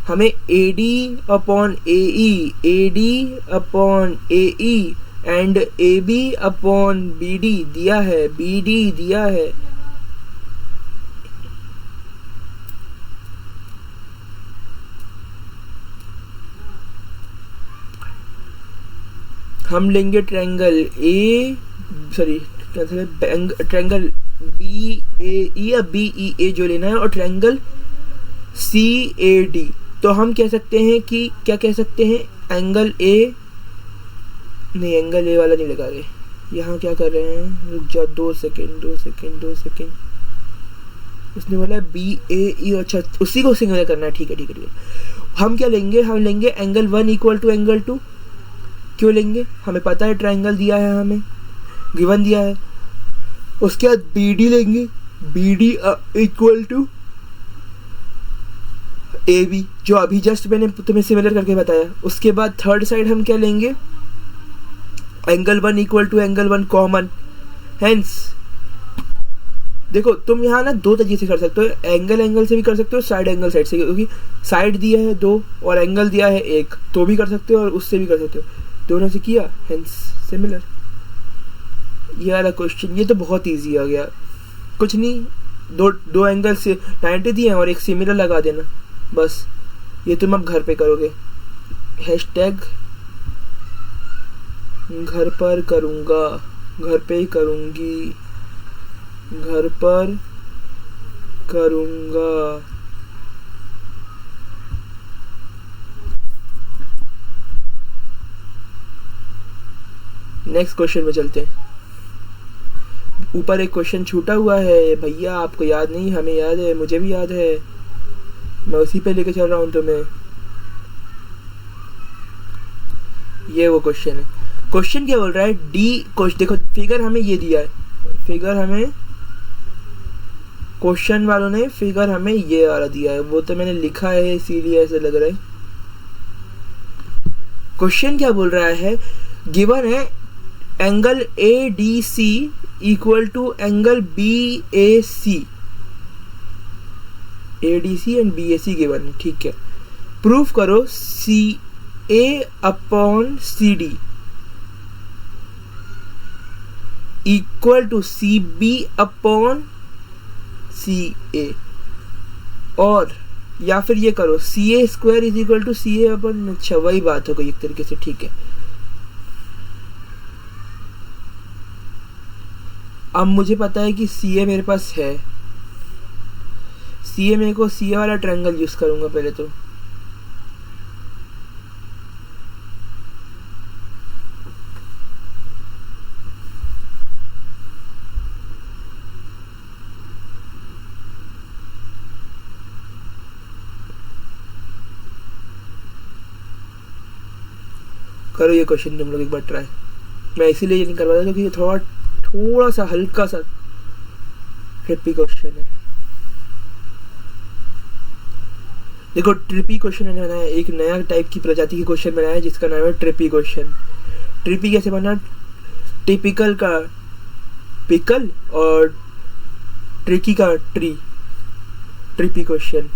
हमें A D upon A D upon A E and A B upon B D दिया है, बी डी दिया है। हम लेंगे triangle triangle B A E या बी ई ए जो लेना है, और ट्रायंगल सी ए डी। तो हम कह सकते हैं कि क्या कह सकते हैं, एंगल ए नहीं, एंगल ए वाला नहीं लगा रहे। यहाँ क्या कर रहे हैं, रुक जाओ, 2 सेकेंड। उसने बोला बी ए ई, अच्छा उसी को सिंगल करना है। ठीक है। हम क्या लेंगे, हम लेंगे एंगल 1 इक्वल टू एंगल 2। क्यों लेंगे? हमें पता है ट्रायंगल दिया है, हमें गिवन दिया है। उसके बाद बी डी लेंगे, B D equal to A B, जो अभी जस्ट मैंने तुम्हें सिमिलर करके बताया। उसके बाद थर्ड साइड हम क्या लेंगे, angle 1 equal to angle 1 common. Hence देखो तुम यहाँ ना दो तरीके से कर सकते हो, एंगल से भी कर सकते हो, साइड एंगल साइड से, क्योंकि साइड दिया है 2 और एंगल दिया है 1, तो भी कर सकते हो और उससे भी कर सकते हो। दोनों से किया, हेंस सिमिलर। ये वाला क्वेश्चन, ये तो बहुत इजी आ गया। कुछ नहीं, दो एंगल से 90 दिए हैं और एक सिमिलर लगा देना, बस। ये तुम अब घर पे करोगे। हैशटैग घर पर करूँगा, घर पे ही करूँगी, घर पर करूँगा। नेक्स्ट क्वेश्चन में चलते हैं। ऊपर एक क्वेश्चन छूटा हुआ है भैया, आपको याद नहीं, हमें याद है, मुझे भी याद है। मैं उसी पे लेके चल रहा हूँ तुम्हें। ये वो क्वेश्चन है। क्वेश्चन क्या बोल रहा है, डी देखो फिगर हमें ये दिया है, फिगर हमें क्वेश्चन वालों ने फिगर हमें ये वाला दिया है, वो तो मैंने लिखा है इसीलिए ऐसा लग रहा है। क्वेश्चन क्या बोल रहा है, गिवन है angle A D C equal to angle B A C, A D C and B A C given है, ठीक है। प्रूफ करो C A upon C D equal to C B upon C A, और या फिर ये करो C A square is equal to C A upon, अच्छा वही बात हो गई एक तरीके से, ठीक है। अब मुझे पता है कि सी ए मेरे पास है, सी ए मेरे को सी ए वाला ट्रायंगल यूज करूंगा पहले तो। करो ये क्वेश्चन तुम लोग एक बार ट्राई। मैं इसीलिए ये नहीं करवा रहा क्योंकि ये थोड़ा सा हल्का सा ट्रिपी क्वेश्चन है। देखो ट्रिपी क्वेश्चन मैंने बनाया, एक नया टाइप की प्रजाति की क्वेश्चन बनाया जिसका नाम है ट्रिपी क्वेश्चन। ट्रिपी कैसे बना, टिपिकल का पिकल और ट्रिकी का tree, trippy question,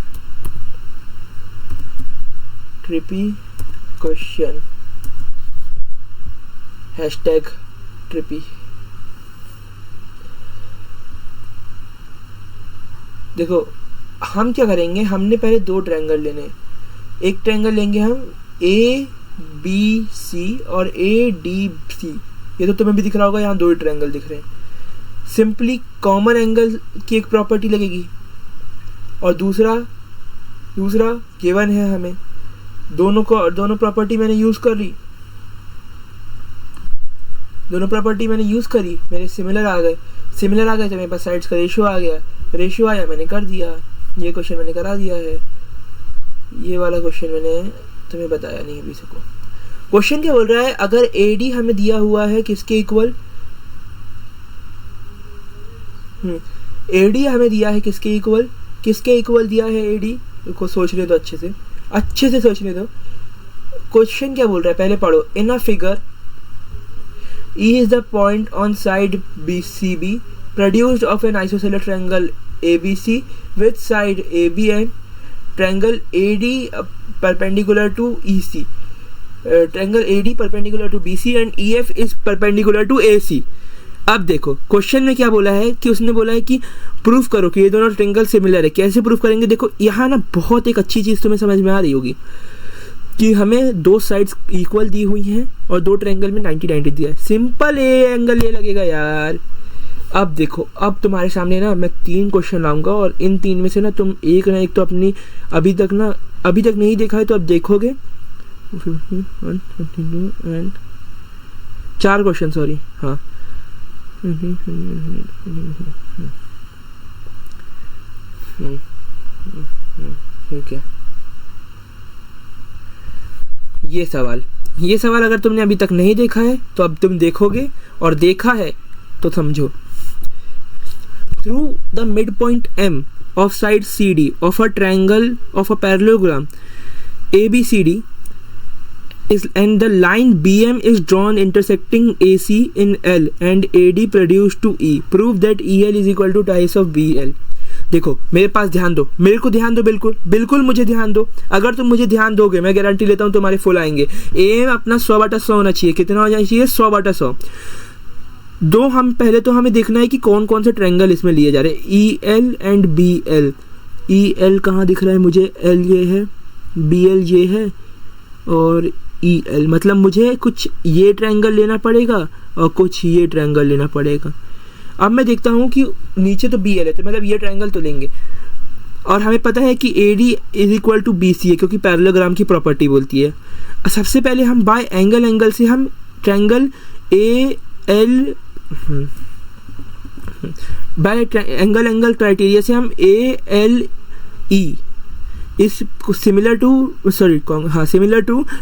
trippy question, hashtag trippy. देखो हम क्या करेंगे, हमने पहले दो ट्रायंगल लेने, एक ट्रायंगल लेंगे हम ए बी सी और ए डी सी, ये तो तुम्हें भी दिख रहा होगा, यहाँ दो ही ट्रायंगल दिख रहे हैं। सिंपली कॉमन एंगल की एक प्रॉपर्टी लगेगी और दूसरा गिवन है हमें, दोनों प्रॉपर्टी मैंने यूज कर ली, दोनों प्रॉपर्टी मैंने यूज करी, मेरे सिमिलर आ गए तो मेरे पास साइड्स का रेशियो आ गया, रेशियो आया मैंने कर दिया, ये क्वेश्चन मैंने करा दिया है। ये वाला क्वेश्चन मैंने तुम्हें बताया नहीं अभी को। क्वेश्चन क्या बोल रहा है, अगर ए डी हमें दिया हुआ है किसके इक्वल, ए डी हमें दिया है किसके इक्वल दिया है ए डी को, सोचने दो अच्छे से सोचने दो। क्वेश्चन क्या बोल रहा है पहले पढ़ो, in a figure E is the point on side BCB produced of an isosceles triangle ABC with side AB and triangle AD perpendicular to EC. Triangle AD perpendicular to BC and EF is perpendicular to AC. अब देखो question में क्या बोला है कि उसने बोला है कि प्रूफ करो कि ये दोनों ट्रायंगल सिमिलर है। कैसे प्रूफ करेंगे, देखो यहाँ ना बहुत एक अच्छी चीज़ तुम्हें समझ में आ रही होगी कि हमें दो साइड्स इक्वल दी हुई हैं और दो ट्रायंगल में 90-90 दिया है। सिंपल ए एंगल ये लगेगा यार। अब देखो, अब तुम्हारे सामने ना मैं 3 क्वेश्चन लाऊंगा और इन 3 में से ना तुम एक ना एक तो अपनी अभी तक नहीं देखा है तो अब देखोगे। 4 क्वेश्चन, सॉरी, हाँ ठीक है। ये सवाल अगर तुमने अभी तक नहीं देखा है तो अब तुम देखोगे, और देखा है तो समझो। Through the mid point M of side CD of a triangle of a parallelogram ABCD is and the line BM is drawn intersecting AC in L and AD produced to E. Prove that EL is equal to twice of BL. देखो मेरे पास ध्यान दो, मेरे को ध्यान दो, बिल्कुल मुझे ध्यान दो। अगर तुम मुझे ध्यान दोगे मैं गारंटी लेता हूँ तुम्हारे फुल आएंगे। एम अपना 100/100 होना चाहिए। कितना हो जाना चाहिए? 100/100। दो हम पहले तो हमें देखना है कि कौन कौन से ट्रायंगल इसमें लिए जा रहे हैं, E L and B L. E L कहाँ दिख रहा है मुझे? एल ये है, बी एल ये है और ई एल, मतलब मुझे कुछ ये ट्रायंगल लेना पड़ेगा और कुछ ये ट्रायंगल लेना पड़ेगा। अब मैं देखता हूँ कि नीचे तो बी एल है तो मतलब ये ट्रायंगल तो लेंगे, और हमें पता है कि A D is equal to B C है क्योंकि पैरेललोग्राम की प्रॉपर्टी बोलती है। सबसे पहले हम बाय एंगल से हम triangle A L by angle criteria से हम A L is similar to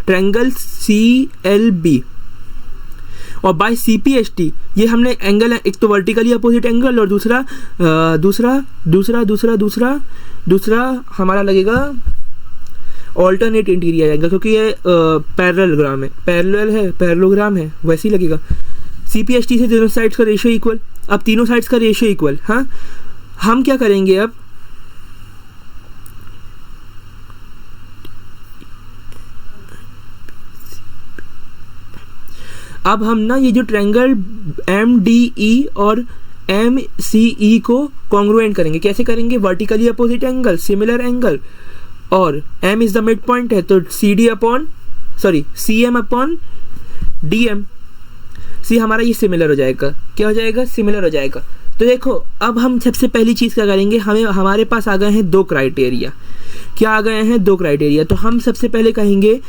triangle CLB और बाय CPST ये हमने एंगल है, एक तो वर्टिकली अपोजिट एंगल और दूसरा हमारा लगेगा ऑल्टरनेट इंटीरियर एंगल, क्योंकि ये पैरेललोग्राम है वैसे ही लगेगा। CPST से दोनों साइड्स का रेशियो इक्वल। अब तीनों साइड्स का रेशियो इक्वल। हाँ, हम क्या करेंगे अब हम ना ये जो ट्रायंगल MDE और MCE को कॉन्ग्रुएंट करेंगे। कैसे करेंगे? Vertically opposite angle, similar angle, और M is the mid point है तो CM अपॉन DM। सी हमारा ये सिमिलर हो जाएगा। क्या हो जाएगा? सिमिलर हो जाएगा। तो देखो अब हम सबसे पहली चीज़ क्या करेंगे, हमारे पास आ गए हैं दो क्राइटेरिया। क्या आ गए हैं? दो क्राइटेरिया। तो हम सबसे पहले कहेंगे,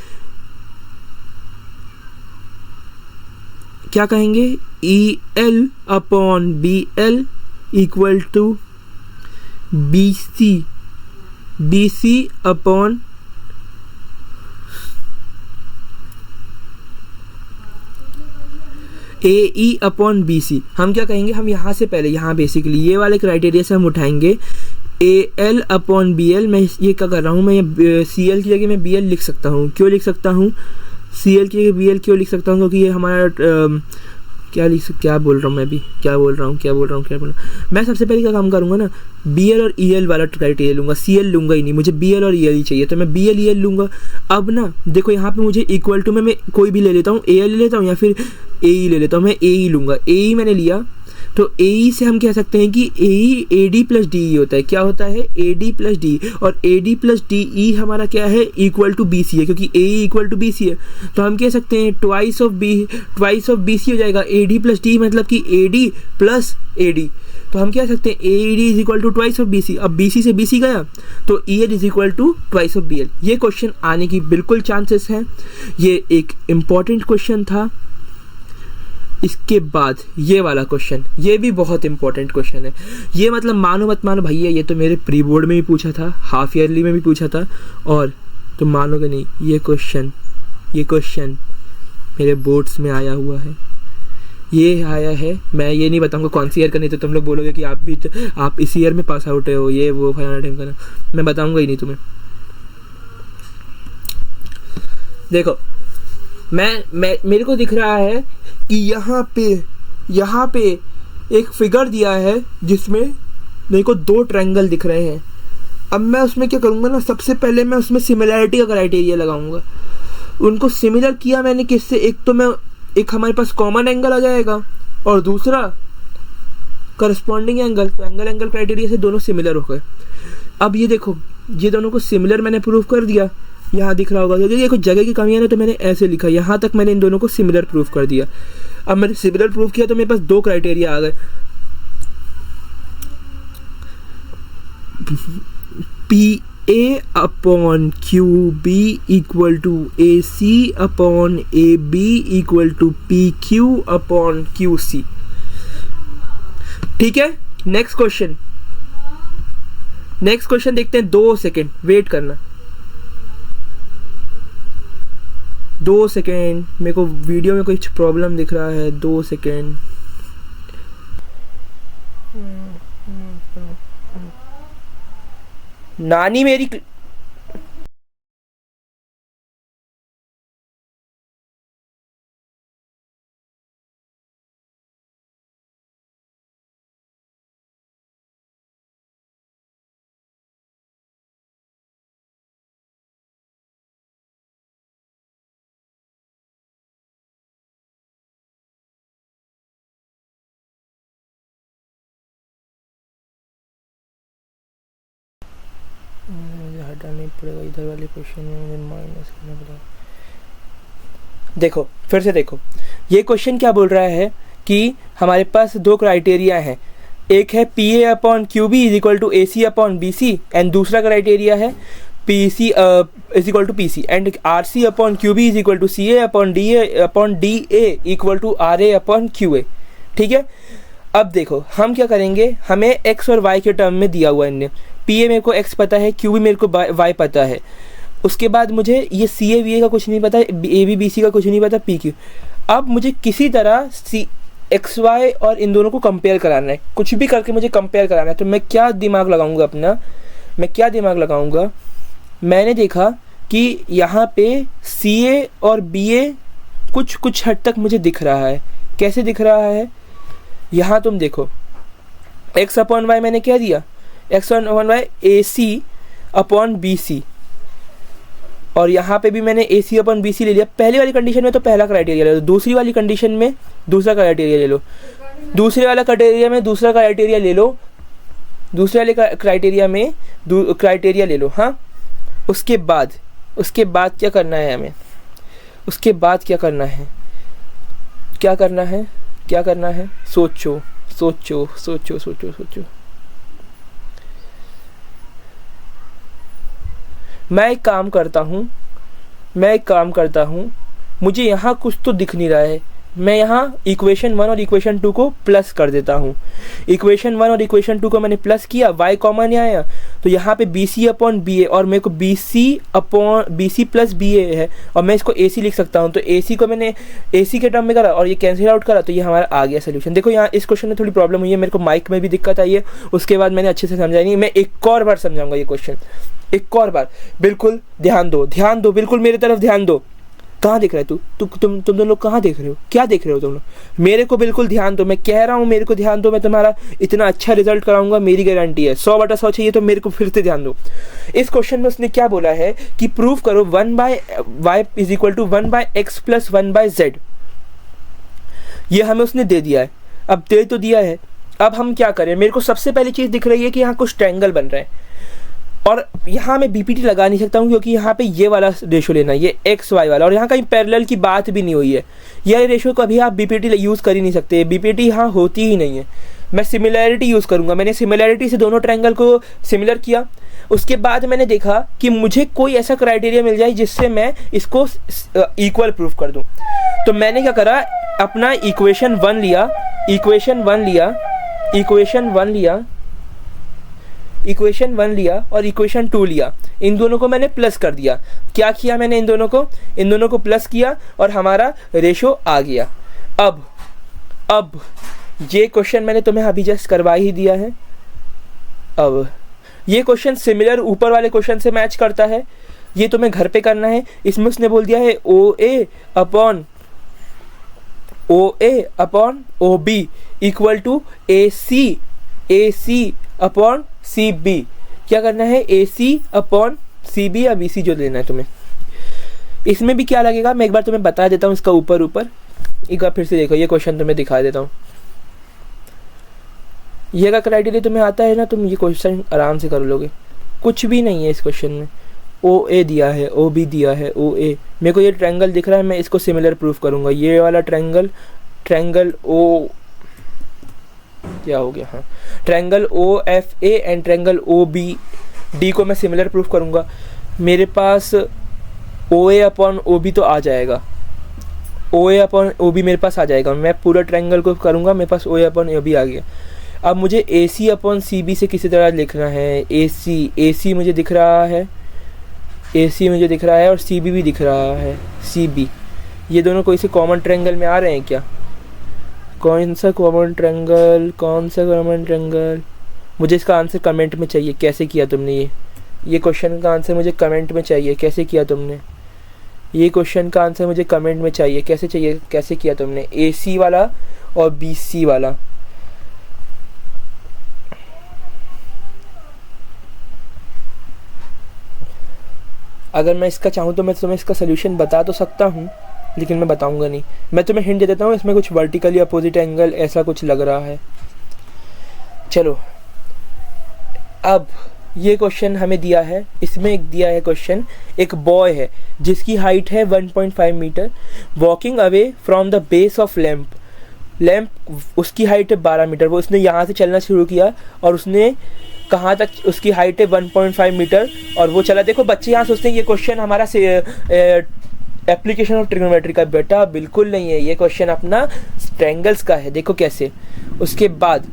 क्या कहेंगे? EL upon BL equal to BC upon AE upon BC। हम क्या कहेंगे? हम यहाँ से पहले यहाँ बेसिकली ये वाले क्राइटेरिया से हम उठाएंगे AL अपॉन BL। मैं ये क्या कर रहा हूँ, मैं CL की जगह मैं BL लिख सकता हूँ। क्यों लिख सकता हूँ? CL की जगह BL क्यों लिख सकता हूँ? क्योंकि ये हमारा क्या बोल रहा हूँ मैं सबसे पहले क्या काम करूँगा ना, BL और EL वाला क्राइटेरिया लूँगा। CL लूँगा ही नहीं, मुझे BL और EL ही चाहिए, तो मैं BL EL लूँगा। अब ना देखो यहाँ पे मुझे इक्वल टू में मैं कोई भी ले लेता हूँ, AL ले लेता हूँ या फिर AE ले लेता हूँ। मैं AE लूँगा। AE मैंने लिया तो AE से हम कह सकते हैं कि AE AD प्लस DE होता है। क्या होता है? AD plus DE। और AD प्लस DE हमारा क्या है? इक्वल टू BC है, क्योंकि AE इक्वल टू BC है। तो हम कह सकते हैं ट्वाइस ऑफ BC हो जाएगा। AD प्लस DE मतलब कि AD प्लस AD। तो हम कह सकते हैं AD is equal to twice of BC। अब BC से BC गया तो EL is equal to twice of BL। ये क्वेश्चन आने की बिल्कुल चांसेस हैं। ये एक इम्पॉर्टेंट क्वेश्चन था। इसके बाद ये वाला क्वेश्चन, ये भी बहुत इंपॉर्टेंट क्वेश्चन है। ये मतलब मानो मत मानो भैया, ये तो मेरे प्री बोर्ड में भी पूछा था, हाफ ईयरली में भी पूछा था, और तुम मानोगे नहीं ये क्वेश्चन मेरे बोर्ड्स में आया हुआ है। ये आया है, मैं ये नहीं बताऊंगा कौन सी ईयर का, नहीं तो तुम लोग बोलोगे कि आप इसी ईयर में पास आउट हो, ये वो फलाना टाइम का। मैं बताऊंगा ही नहीं तुम्हें। देखो मेरे को दिख रहा है कि यहाँ पे एक फिगर दिया है जिसमें मेरे को दो ट्रायंगल दिख रहे हैं। अब मैं उसमें क्या करूँगा ना, सबसे पहले मैं उसमें सिमिलैरिटी का क्राइटेरिया लगाऊंगा। उनको सिमिलर किया मैंने किससे? एक हमारे पास कॉमन एंगल आ जाएगा और दूसरा करस्पॉन्डिंग एंगल। तो एंगल क्राइटेरिया से दोनों सिमिलर हो गए। अब ये देखो, ये दोनों को सिमिलर मैंने प्रूव कर दिया। यहाँ दिख रहा होगा, क्योंकि देखो जगह की कमी है ना, तो मैंने ऐसे लिखा। यहाँ तक मैंने इन दोनों को सिमिलर प्रूफ कर दिया। अब मैंने सिमिलर प्रूफ किया तो मेरे पास दो क्राइटेरिया आ गए, PA upon QB equal to AC upon AB equal to PQ upon QC। ठीक है, नेक्स्ट क्वेश्चन देखते हैं। 2 सेकेंड वेट करना, 2 सेकेंड। मेरे को वीडियो में कुछ प्रॉब्लम दिख रहा है। 2 सेकेंड। नानी मेरी मुझे हटाना नहीं पड़ेगा, इधर वाले क्वेश्चन में मुझे माइनस करना पड़ेगा। देखो फिर से देखो, ये क्वेश्चन क्या बोल रहा है कि हमारे पास दो क्राइटेरिया हैं। एक है PA upon QB is equal to AC upon BC and दूसरा क्राइटेरिया है PC is equal to PC and RC upon QB is equal to CA upon DA equal to RA upon QA। ठीक है, अब देखो हम क्या करेंगे, हमें x और y के टर्म में दिया हुआ है इनने। पी ए मेरे को एक्स पता है, क्यू भी मेरे को वाई पता है। उसके बाद मुझे ये सी ए वी ए का कुछ नहीं पता, ए बी बी सी का कुछ नहीं पता, पी क्यू। अब मुझे किसी तरह सी एक्स वाई और इन दोनों को कंपेयर कराना है, कुछ भी करके मुझे कंपेयर कराना है। तो मैं क्या दिमाग लगाऊंगा अपना, मैं क्या दिमाग लगाऊंगा, मैंने देखा कि यहाँ पे सी ए और बी ए कुछ कुछ हद तक मुझे दिख रहा है। कैसे दिख रहा है, यहाँ तुम देखो एक्स अपॉन वाई मैंने क्या दिया, एक्स अपॉन वाई ए सी अपॉन बी सी, और यहाँ पे भी मैंने ए सी अपॉन बी सी ले लिया। पहली वाली कंडीशन में तो पहला क्राइटेरिया ले लो, दूसरी वाली कंडीशन में दूसरा क्राइटेरिया ले लो, दूसरे वाला क्राइटेरिया में दूसरा क्राइटेरिया ले लो, दूसरे वाले क्राइटेरिया में क्राइटेरिया ले लो। हाँ, उसके बाद क्या करना है हमें, उसके बाद क्या करना है, क्या करना है, क्या करना है, सोचो सोचो सोचो सोचो सोचो। मैं एक काम करता हूँ, मुझे यहाँ कुछ तो दिख नहीं रहा है। मैं यहाँ इक्वेशन 1 और इक्वेशन 2 को प्लस कर देता हूँ। इक्वेशन 1 और इक्वेशन 2 को मैंने प्लस किया, y कॉमन आया, तो यहाँ पे बी सी अपॉन बी ए, और मेरे को बी सी प्लस बी ए है, और मैं इसको ए सी लिख सकता हूँ। तो ए सी को मैंने ए सी के टर्म में करा और ये कैंसिल आउट करा, तो ये हमारा आ गया सोल्यूशन। देखो यहाँ इस क्वेश्चन में थोड़ी प्रॉब्लम हुई है, मेरे को माइक में भी दिक्कत आई है, उसके बाद मैंने अच्छे से समझा नहीं। मैं एक और बार समझाऊंगा ये क्वेश्चन, एक और बार, बिल्कुल ध्यान दो, बिल्कुल मेरी तरफ ध्यान दो। कहाँ देख रहे हो तुम दोनों लोग, कहाँ देख रहे हो, क्या देख रहे हो तुम लोग, मेरे को बिल्कुल ध्यान दो, मैं कह रहा हूँ मेरे को ध्यान दो। मैं तुम्हारा इतना अच्छा रिजल्ट कराऊंगा, मेरी गारंटी है, 100/100 चाहिए, तो मेरे को फिर से ध्यान दो। इस क्वेश्चन में उसने क्या बोला है कि प्रूव करो 1/y is equal to 1/x plus 1/z। ये हमें उसने दे दिया है, अब दे तो दिया है, अब हम क्या करें। मेरे को सबसे पहली चीज़ दिख रही है कि यहाँ कुछ ट्रायंगल बन रहे हैं, और यहाँ मैं बीपीटी लगा नहीं सकता हूँ क्योंकि यहाँ पे ये वाला रेशो लेना है, ये एक्स वाई वाला, और यहाँ कहीं पैरेलल की बात भी नहीं हुई है। यह रेशो को अभी आप बीपीटी यूज़ कर ही नहीं सकते, बीपीटी यहाँ होती ही नहीं है। मैं सिमिलैरिटी यूज़ करूँगा। मैंने सिमिलैरिटी से दोनों ट्रायंगल को सिमिलर किया, उसके बाद मैंने देखा कि मुझे कोई ऐसा क्राइटेरिया मिल जाए जिससे मैं इसको इक्वल प्रूफ कर दूँ। तो मैंने क्या करा, अपना इक्वेशन 1 लिया, इक्वेशन 1 लिया और इक्वेशन 2 लिया, इन दोनों को मैंने प्लस कर दिया। क्या किया मैंने, इन दोनों को प्लस किया और हमारा रेशो आ गया। अब ये क्वेश्चन मैंने तुम्हें अभी जस्ट करवा ही दिया है। अब ये क्वेश्चन सिमिलर ऊपर वाले क्वेश्चन से मैच करता है, ये तुम्हें घर पे करना है। इसमें उसने बोल दिया है OA upon OB equal to AC upon CB। क्या करना है, AC अपॉन CB या BC जो लेना है तुम्हें। इसमें भी क्या लगेगा मैं एक बार तुम्हें बता देता हूँ, इसका ऊपर एक बार फिर से देखो, ये क्वेश्चन तुम्हें दिखा देता हूँ। ये का क्राइटेरिया तुम्हें आता है ना, तुम ये क्वेश्चन आराम से कर लोगे। कुछ भी नहीं है इस क्वेश्चन में, OA दिया है, OB दिया है, OA। मेरे को ये ट्रायंगल दिख रहा है, मैं इसको सिमिलर प्रूफ करूँगा। ये वाला ट्रायंगल O क्या हो गया, हाँ, triangle OFA and triangle OBD को मैं सिमिलर प्रूफ करूँगा। मेरे पास OA अपॉन OB तो आ जाएगा, OA अपॉन OB मेरे पास आ जाएगा। मैं पूरा ट्रायंगल को करूँगा, मेरे पास OA अपॉन OB आ गया। अब मुझे AC अपॉन CB से किसी तरह लिखना है। AC मुझे दिख रहा है, AC मुझे दिख रहा है, और CB भी दिख रहा है, CB। ये दोनों कोई से कॉमन ट्रायंगल में आ रहे हैं क्या? कौन सा कॉमन ट्रायंगल? मुझे इसका आंसर कमेंट में चाहिए, कैसे किया तुमने ये क्वेश्चन का आंसर मुझे कमेंट में चाहिए, कैसे किया तुमने ये क्वेश्चन का आंसर मुझे कमेंट में चाहिए, कैसे किया तुमने AC वाला और BC वाला। अगर मैं इसका चाहूँ तो मैं तुम्हें इसका सोल्यूशन बता तो सकता हूँ, लेकिन मैं बताऊंगा नहीं। मैं तुम्हें हिंट दे देता हूँ, इसमें कुछ वर्टिकली अपोजिट एंगल ऐसा कुछ लग रहा है। चलो, अब ये क्वेश्चन हमें दिया है, इसमें एक दिया है क्वेश्चन, एक बॉय है जिसकी हाइट है 1.5 metre, walking away from the base of lamp उसकी हाइट है 12 मीटर। वो उसने यहाँ से चलना शुरू किया और उसने कहाँ तक, उसकी हाइट है 1.5 मीटर और वो चला। देखो बच्चे यहाँ सोचते हैं ये क्वेश्चन हमारा एप्लीकेशन ऑफ ट्रिग्नोमेट्री का, बेटा बिल्कुल नहीं है, ये क्वेश्चन अपना ट्रायंगल्स का है। देखो कैसे, उसके बाद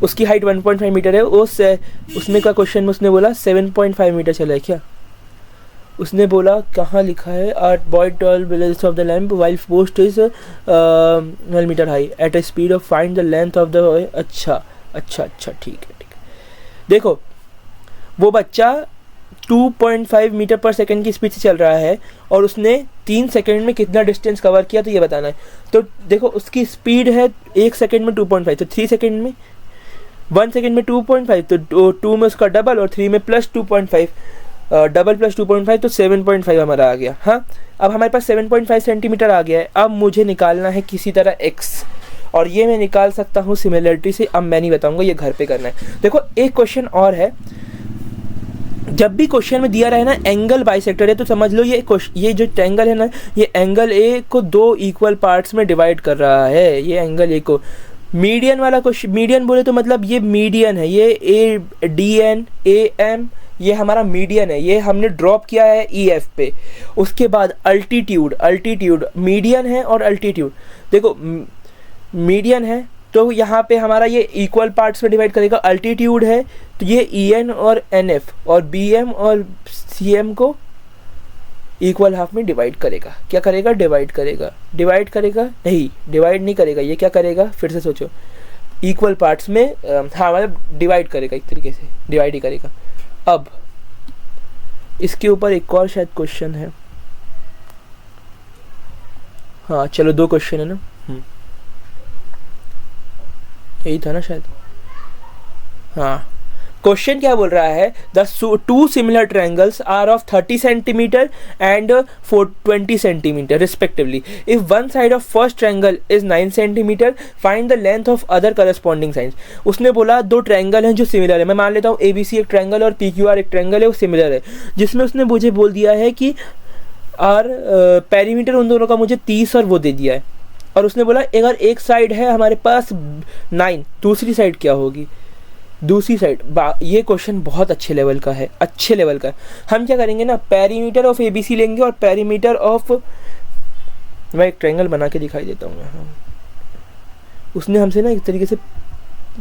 उसकी हाइट 1.5 मीटर है, उसमें का क्वेश्चन में उसने बोला 7.5 मीटर चला है क्या, उसने बोला कहाँ लिखा है, art boy tall village of the lamp while post is 12 metre high at a speed of find the length of the, अच्छा ठीक है। देखो वो बच्चा 2.5 मीटर पर सेकंड की स्पीड से चल रहा है और उसने 3 सेकंड में कितना डिस्टेंस कवर किया, तो ये बताना है। तो देखो उसकी स्पीड है 1 सेकंड में 2.5, तो 3 सेकंड में 1 सेकंड में 2.5, तो 2 में उसका डबल और 3 में प्लस 2.5, डबल प्लस 2.5 तो 7.5 हमारा आ गया। हाँ, अब हमारे पास 7.5 सेंटीमीटर आ गया है। अब मुझे निकालना है किसी तरह x, और ये मैं निकाल सकता हूँ सिमिलरिटी से। अब मैं नहीं बताऊँगा, ये घर पे करना है। देखो एक क्वेश्चन और है, जब भी क्वेश्चन में दिया रहे ना एंगल बाइसेक्टर है, तो समझ लो ये जो ट्रायंगल है ना, ये एंगल ए को 2 इक्वल पार्ट्स में डिवाइड कर रहा है। ये एंगल ए को मीडियन वाला क्वेश्चन, मीडियन बोले तो मतलब ये मीडियन है, ये A D N A M, ये हमारा मीडियन है, ये हमने ड्रॉप किया है ई एफ पे। उसके बाद अल्टीट्यूड मीडियन है और अल्टीट्यूड, देखो मीडियन है तो यहाँ पे हमारा ये इक्वल पार्ट्स में डिवाइड करेगा। अल्टीट्यूड है तो ये ई एन और एन एफ और बी एम और सी एम को इक्वल हाफ में डिवाइड करेगा। क्या करेगा? डिवाइड करेगा नहीं, डिवाइड नहीं करेगा, ये क्या करेगा, फिर से सोचो, इक्वल पार्ट्स में हाँ मतलब डिवाइड करेगा, एक तरीके से डिवाइड ही करेगा। अब इसके ऊपर एक और शायद क्वेश्चन है, हाँ चलो 2 क्वेश्चन है ना, यही था ना शायद। हाँ, क्वेश्चन क्या बोल रहा है, the 2 similar triangles are of 30 centimetre and 20 centimetre respectively. If one side of first triangle is 9 centimetre, find the length of other corresponding sides. उसने बोला 2 ट्रायंगल हैं जो सिमिलर है, मैं मान लेता हूँ ABC एक ट्रायंगल और PQR एक ट्रायंगल है, वो सिमिलर है, जिसमें उसने मुझे बोल दिया है कि पेरीमीटर उन दोनों का मुझे 30 और वो दे दिया है। और उसने बोला अगर एक साइड है हमारे पास 9, दूसरी साइड क्या होगी, दूसरी साइड। ये क्वेश्चन बहुत अच्छे लेवल का है, अच्छे लेवल का है। हम क्या करेंगे ना, पेरीमीटर ऑफ ABC लेंगे और पेरीमीटर ऑफ, मैं एक ट्रायंगल बना के दिखाई देता हूँ। हाँ, उसने हमसे ना एक तरीके से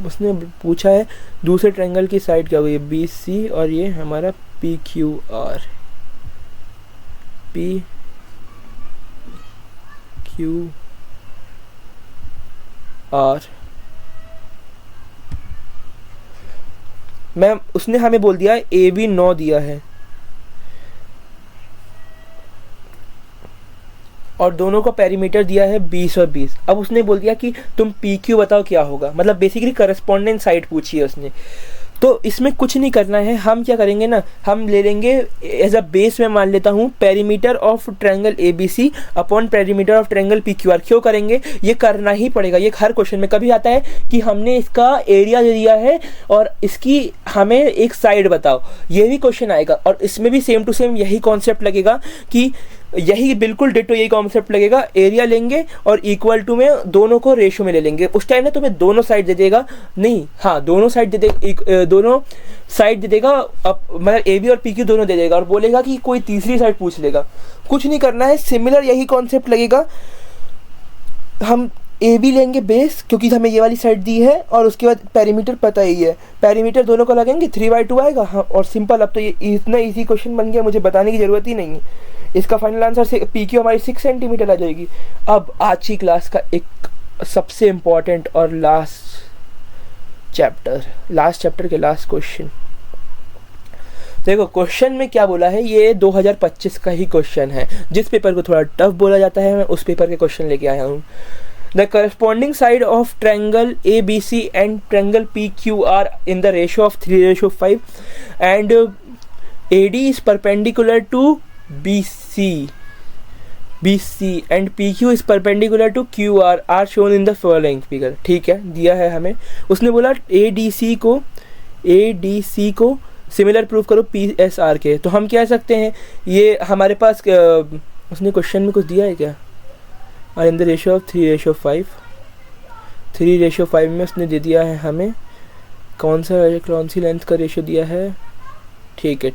उसने पूछा है दूसरे ट्रायंगल की साइड क्या होगी, BC और ये हमारा PQR, उसने हमें बोल दिया AB 9 दिया है और दोनों का पेरीमीटर दिया है 20 और 20। अब उसने बोल दिया कि तुम PQ बताओ क्या होगा, मतलब बेसिकली करस्पॉन्डेंट साइड पूछी है उसने। तो इसमें कुछ नहीं करना है, हम क्या करेंगे ना, हम ले लेंगे एज अ बेस, में मान लेता हूँ perimeter of triangle ABC upon perimeter of triangle PQR। क्यों करेंगे, ये करना ही पड़ेगा, ये हर क्वेश्चन में कभी आता है कि हमने इसका एरिया दे दिया है और इसकी हमें एक साइड बताओ, ये भी क्वेश्चन आएगा। और इसमें भी सेम टू सेम यही कॉन्सेप्ट लगेगा कि यही बिल्कुल डिटो यही कॉन्सेप्ट लगेगा, एरिया लेंगे और इक्वल टू में दोनों को रेशो में ले लेंगे। उस टाइम ना तुम्हें दोनों साइड दे देगा, नहीं हाँ दोनों साइड दे देगा, दोनों साइड दे देगा, मतलब AB और PQ दोनों दे देगा और बोलेगा कि कोई तीसरी साइड पूछ लेगा। कुछ नहीं करना है, सिमिलर यही कॉन्सेप्ट लगेगा। हम AB लेंगे बेस, क्योंकि हमें ये वाली साइड दी है, और उसके बाद पेरीमीटर पता ही है, पेरीमीटर दोनों को लगेंगे 3/2 आएगा। हाँ, और सिंपल, अब तो ये इतना इजी क्वेश्चन बन गया, मुझे बताने की ज़रूरत ही नहीं है। इसका फाइनल आंसर से PQ हमारी 6 सेंटीमीटर आ जाएगी। अब आज की क्लास का एक सबसे इम्पॉर्टेंट और लास्ट चैप्टर के लास्ट क्वेश्चन। देखो क्वेश्चन में क्या बोला है, ये 2025 का ही क्वेश्चन है। जिस पेपर को थोड़ा टफ बोला जाता है, मैं उस पेपर के क्वेश्चन लेके आया हूँ। The corresponding side of triangle ABC and triangle PQR in the ratio of 3:5 and AD is perpendicular to BC and PQ is perpendicular to QR are shown in the following figure। ठीक है, दिया है हमें। उसने बोला ADC को similar proof करो PSR के। तो हम क्या कह सकते हैं, ये हमारे पास उसने क्वेश्चन में कुछ दिया है क्या, और इन द रेशो ऑफ 3:5, 3:5 में उसने दे दिया है हमें कौन सी लेंथ का रेशो दिया है। ठीक है।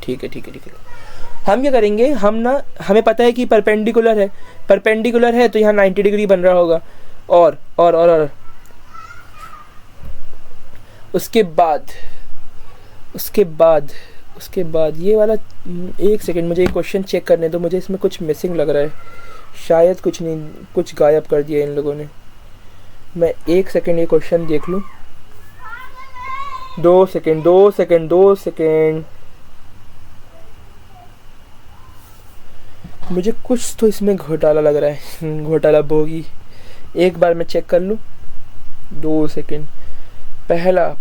हम क्या करेंगे, हमें पता है कि परपेंडिकुलर है तो यहाँ 90 डिग्री बन रहा होगा। उसके बाद ये वाला, एक सेकंड मुझे ये क्वेश्चन चेक करने दो, मुझे इसमें कुछ मिसिंग लग रहा है, शायद कुछ नहीं, कुछ गायब कर दिया इन लोगों ने। मैं एक सेकंड ये क्वेश्चन देख लूँ, 2 सेकंड। मुझे कुछ तो इसमें घोटाला लग रहा है, घोटाला बोगी। एक बार मैं चेक कर लूँ, 2 सेकंड। पहला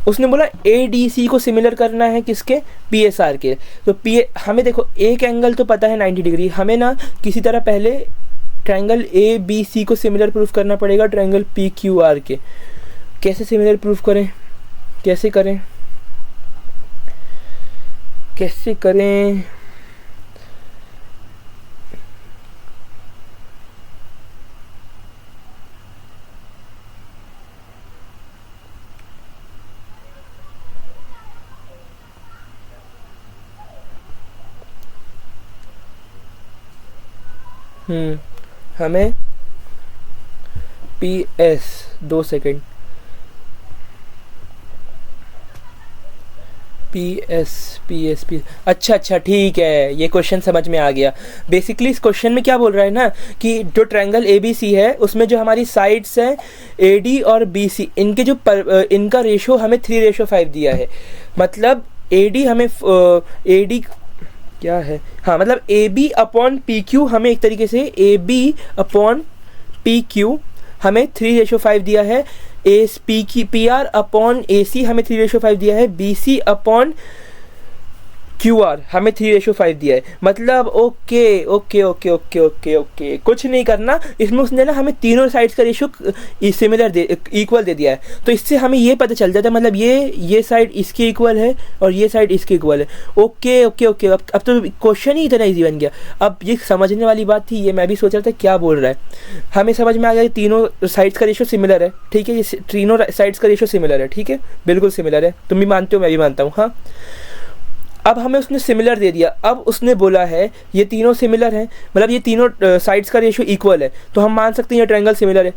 उसने बोला ADC को सिमिलर करना है किसके, PSR के। तो हमें देखो एक एंगल तो पता है 90 डिग्री, हमें ना किसी तरह पहले ट्रायंगल ABC को सिमिलर प्रूफ करना पड़ेगा ट्रायंगल PQR के। कैसे सिमिलर प्रूफ करें, कैसे करें? हमें PS, 2 सेकंड, PS। अच्छा ठीक है, ये क्वेश्चन समझ में आ गया। बेसिकली इस क्वेश्चन में क्या बोल रहा है ना कि जो ट्रायंगल ABC है उसमें जो हमारी साइड्स हैं AD और BC, इनके जो इनका रेशो हमें 3:5 दिया है। मतलब AD हमें AD क्या है, हाँ मतलब AB अपॉन PQ हमें एक तरीके से AB अपॉन PQ हमें 3:5 दिया है। PR अपॉन AC हमें 3:5 दिया है। BC अपॉन QR हमें 3:5 दिया है। मतलब ओके, कुछ नहीं करना इसमें, उसने ना हमें तीनों साइड्स का रेशो सिमिलर इक्वल दे दिया है। तो इससे हमें ये पता चल जाता है, मतलब ये साइड इसके इक्वल है और ये साइड इसके इक्वल है। ओके। अब तो क्वेश्चन ही इतना ईजी बन गया। अब ये समझने वाली बात थी, ये मैं भी सोच रहा था क्या बोल रहा है। हमें समझ में आ गया कि तीनों साइड्स का रेशो सिमिलर है, ठीक है, ये तीनों साइड्स का रेशो सिमिलर है, ठीक है, बिल्कुल सिमिलर है। तुम भी मानते हो, मैं भी मानता हूँ, हाँ। अब हमें उसने सिमिलर दे दिया। अब उसने बोला है ये तीनों सिमिलर हैं, मतलब ये तीनों साइड्स का रेशो इक्वल है, तो हम मान सकते हैं ये ट्रायंगल सिमिलर है।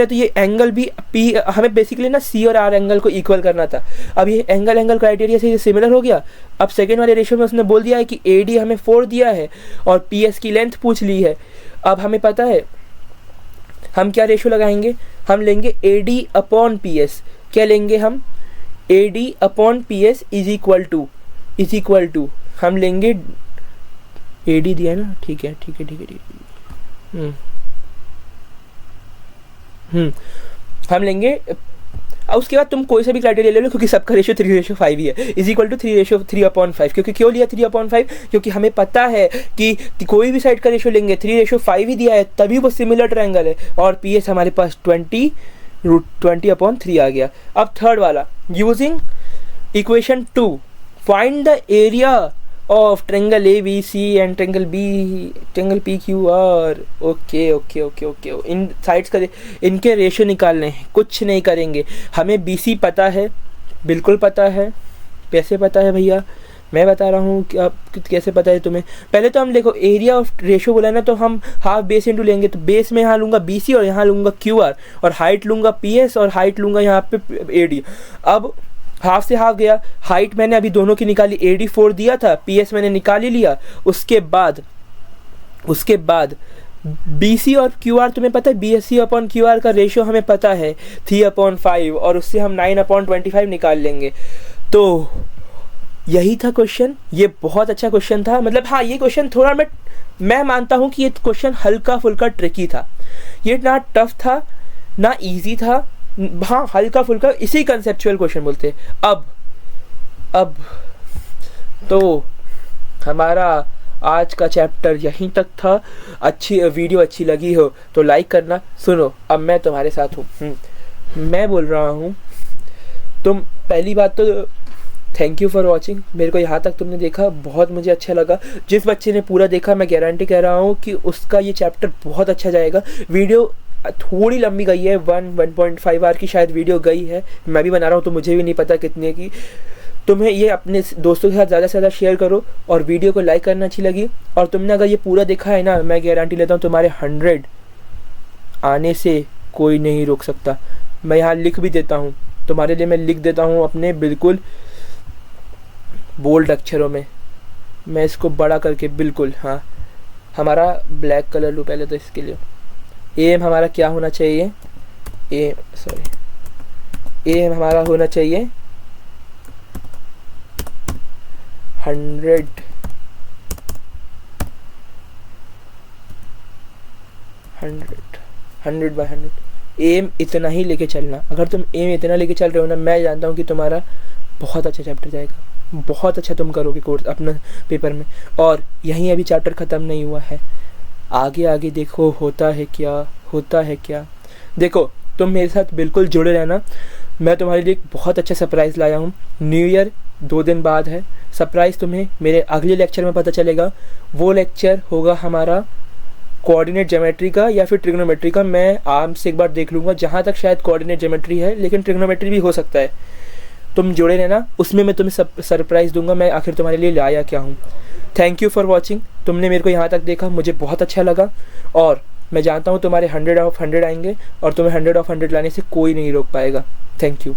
तो ये एंगल भी P, हमें बेसिकली ना C और R एंगल को इक्वल करना था। अब ये एंगल क्राइटेरिया से ये सिमिलर हो गया। अब सेकेंड वाले रेशो में उसने बोल दिया है कि AD हमें 4 दिया है और PS की लेंथ पूछ ली है। अब हमें पता है हम क्या रेशो लगाएंगे, हम लेंगे AD अपॉन PS। क्या लेंगे हम, AD upon PS is equal to हम लेंगे AD दिया है ना, ठीक है। हम लेंगे। अब उसके बाद तुम कोई सा भी क्राइटेरिया ले लो, क्योंकि सबका रेशो 3:5 ही है, इज इक्वल टू 3:5। क्योंकि क्यों लिया 3/5? क्योंकि हमें पता है कि कोई भी साइड का रेशो लेंगे 3:5 ही दिया है, तभी वो सिमिलर ट्रायंगल है। और PS हमारे पास 20/3 आ गया। अब थर्ड वाला, using equation 2 find the area of triangle ABC and triangle PQR। Okay. In sides का इनके रेशो निकालने हैं, कुछ नहीं करेंगे। हमें BC पता है, बिल्कुल पता है। कैसे पता है भैया, मैं बता रहा हूँ कि आप कैसे पता है तुम्हें। पहले तो हम देखो एरिया ऑफ रेशो बोला ना, तो हम हाफ बेस इंटू लेंगे। तो बेस में यहाँ लूँगा BC और यहाँ लूँगा QR, और हाइट लूँगा PS और हाइट लूँगा यहाँ पे AD। अब हाफ से हाफ गया, हाइट मैंने अभी दोनों की निकाली, AD 4 दिया था, PS मैंने निकाल ही लिया। उसके बाद BC और QR तुम्हें पता है, BC अपॉन QR का रेशो हमें पता है 3/5, और उससे हम 9/25 निकाल लेंगे। तो यही था क्वेश्चन। ये बहुत अच्छा क्वेश्चन था। मतलब हाँ, ये क्वेश्चन थोड़ा मैं मानता हूँ कि ये क्वेश्चन हल्का फुल्का ट्रिकी था। ये ना टफ था ना इजी था, हाँ हल्का फुल्का, इसी कंसेप्चुअल क्वेश्चन बोलते हैं। अब तो हमारा आज का चैप्टर यहीं तक था। वीडियो अच्छी लगी हो तो लाइक करना। सुनो, अब मैं तुम्हारे साथ हूँ, मैं बोल रहा हूँ। तुम पहली बात तो थैंक यू फॉर वॉचिंग। मेरे को यहाँ तक तुमने देखा, बहुत मुझे अच्छा लगा। जिस बच्चे ने पूरा देखा, मैं गारंटी कह रहा हूँ कि उसका ये चैप्टर बहुत अच्छा जाएगा। वीडियो थोड़ी लंबी गई है, 1.5 आवर की शायद वीडियो गई है। मैं भी बना रहा हूँ तो मुझे भी नहीं पता कितने की। तुम्हें ये अपने दोस्तों के साथ ज़्यादा से ज़्यादा शेयर करो और वीडियो को लाइक करना अच्छी लगी। और तुमने अगर ये पूरा देखा है ना, मैं गारंटी लेता हूँ तुम्हारे 100 आने से कोई नहीं रोक सकता। मैं यहाँ लिख भी देता हूँ तुम्हारे लिए, मैं लिख देता हूँ अपने बिल्कुल बोल्ड अक्षरों में। मैं इसको बड़ा करके बिल्कुल, हाँ, हमारा ब्लैक कलर लूँ पहले तो इसके लिए। एम हमारा क्या होना चाहिए, एम हमारा होना चाहिए 100 बाय 100। एम इतना ही लेके चलना। अगर तुम एम इतना लेके चल रहे हो ना, मैं जानता हूँ कि तुम्हारा बहुत अच्छा चैप्टर जाएगा, बहुत अच्छा तुम करोगे कोर्स अपना पेपर में। और यहीं अभी चैप्टर ख़त्म नहीं हुआ है, आगे आगे देखो होता है क्या। देखो तुम मेरे साथ बिल्कुल जुड़े रहना। मैं तुम्हारे लिए एक बहुत अच्छा सरप्राइज़ लाया हूँ। न्यू ईयर 2 दिन बाद है। सरप्राइज़ तुम्हें मेरे अगले लेक्चर में पता चलेगा। वो लेक्चर होगा हमारा कोऑर्डिनेट ज्योमेट्री का या फिर ट्रिग्नोमेट्री का। मैं आराम से एक बार देख लूँगा, जहाँ तक शायद कोऑर्डिनेट ज्योमेट्री है, लेकिन ट्रिग्नोमेट्री भी हो सकता है। तुम जुड़े रहना, उसमें मैं तुम्हें सरप्राइज़ दूंगा मैं आखिर तुम्हारे लिए लाया क्या हूँ। Thank you for watching. तुमने मेरे को यहाँ तक देखा, मुझे बहुत अच्छा लगा। और मैं जानता हूँ तुम्हारे 100 ऑफ 100 आएंगे और तुम्हें 100 ऑफ 100 लाने से कोई नहीं रोक पाएगा। Thank you.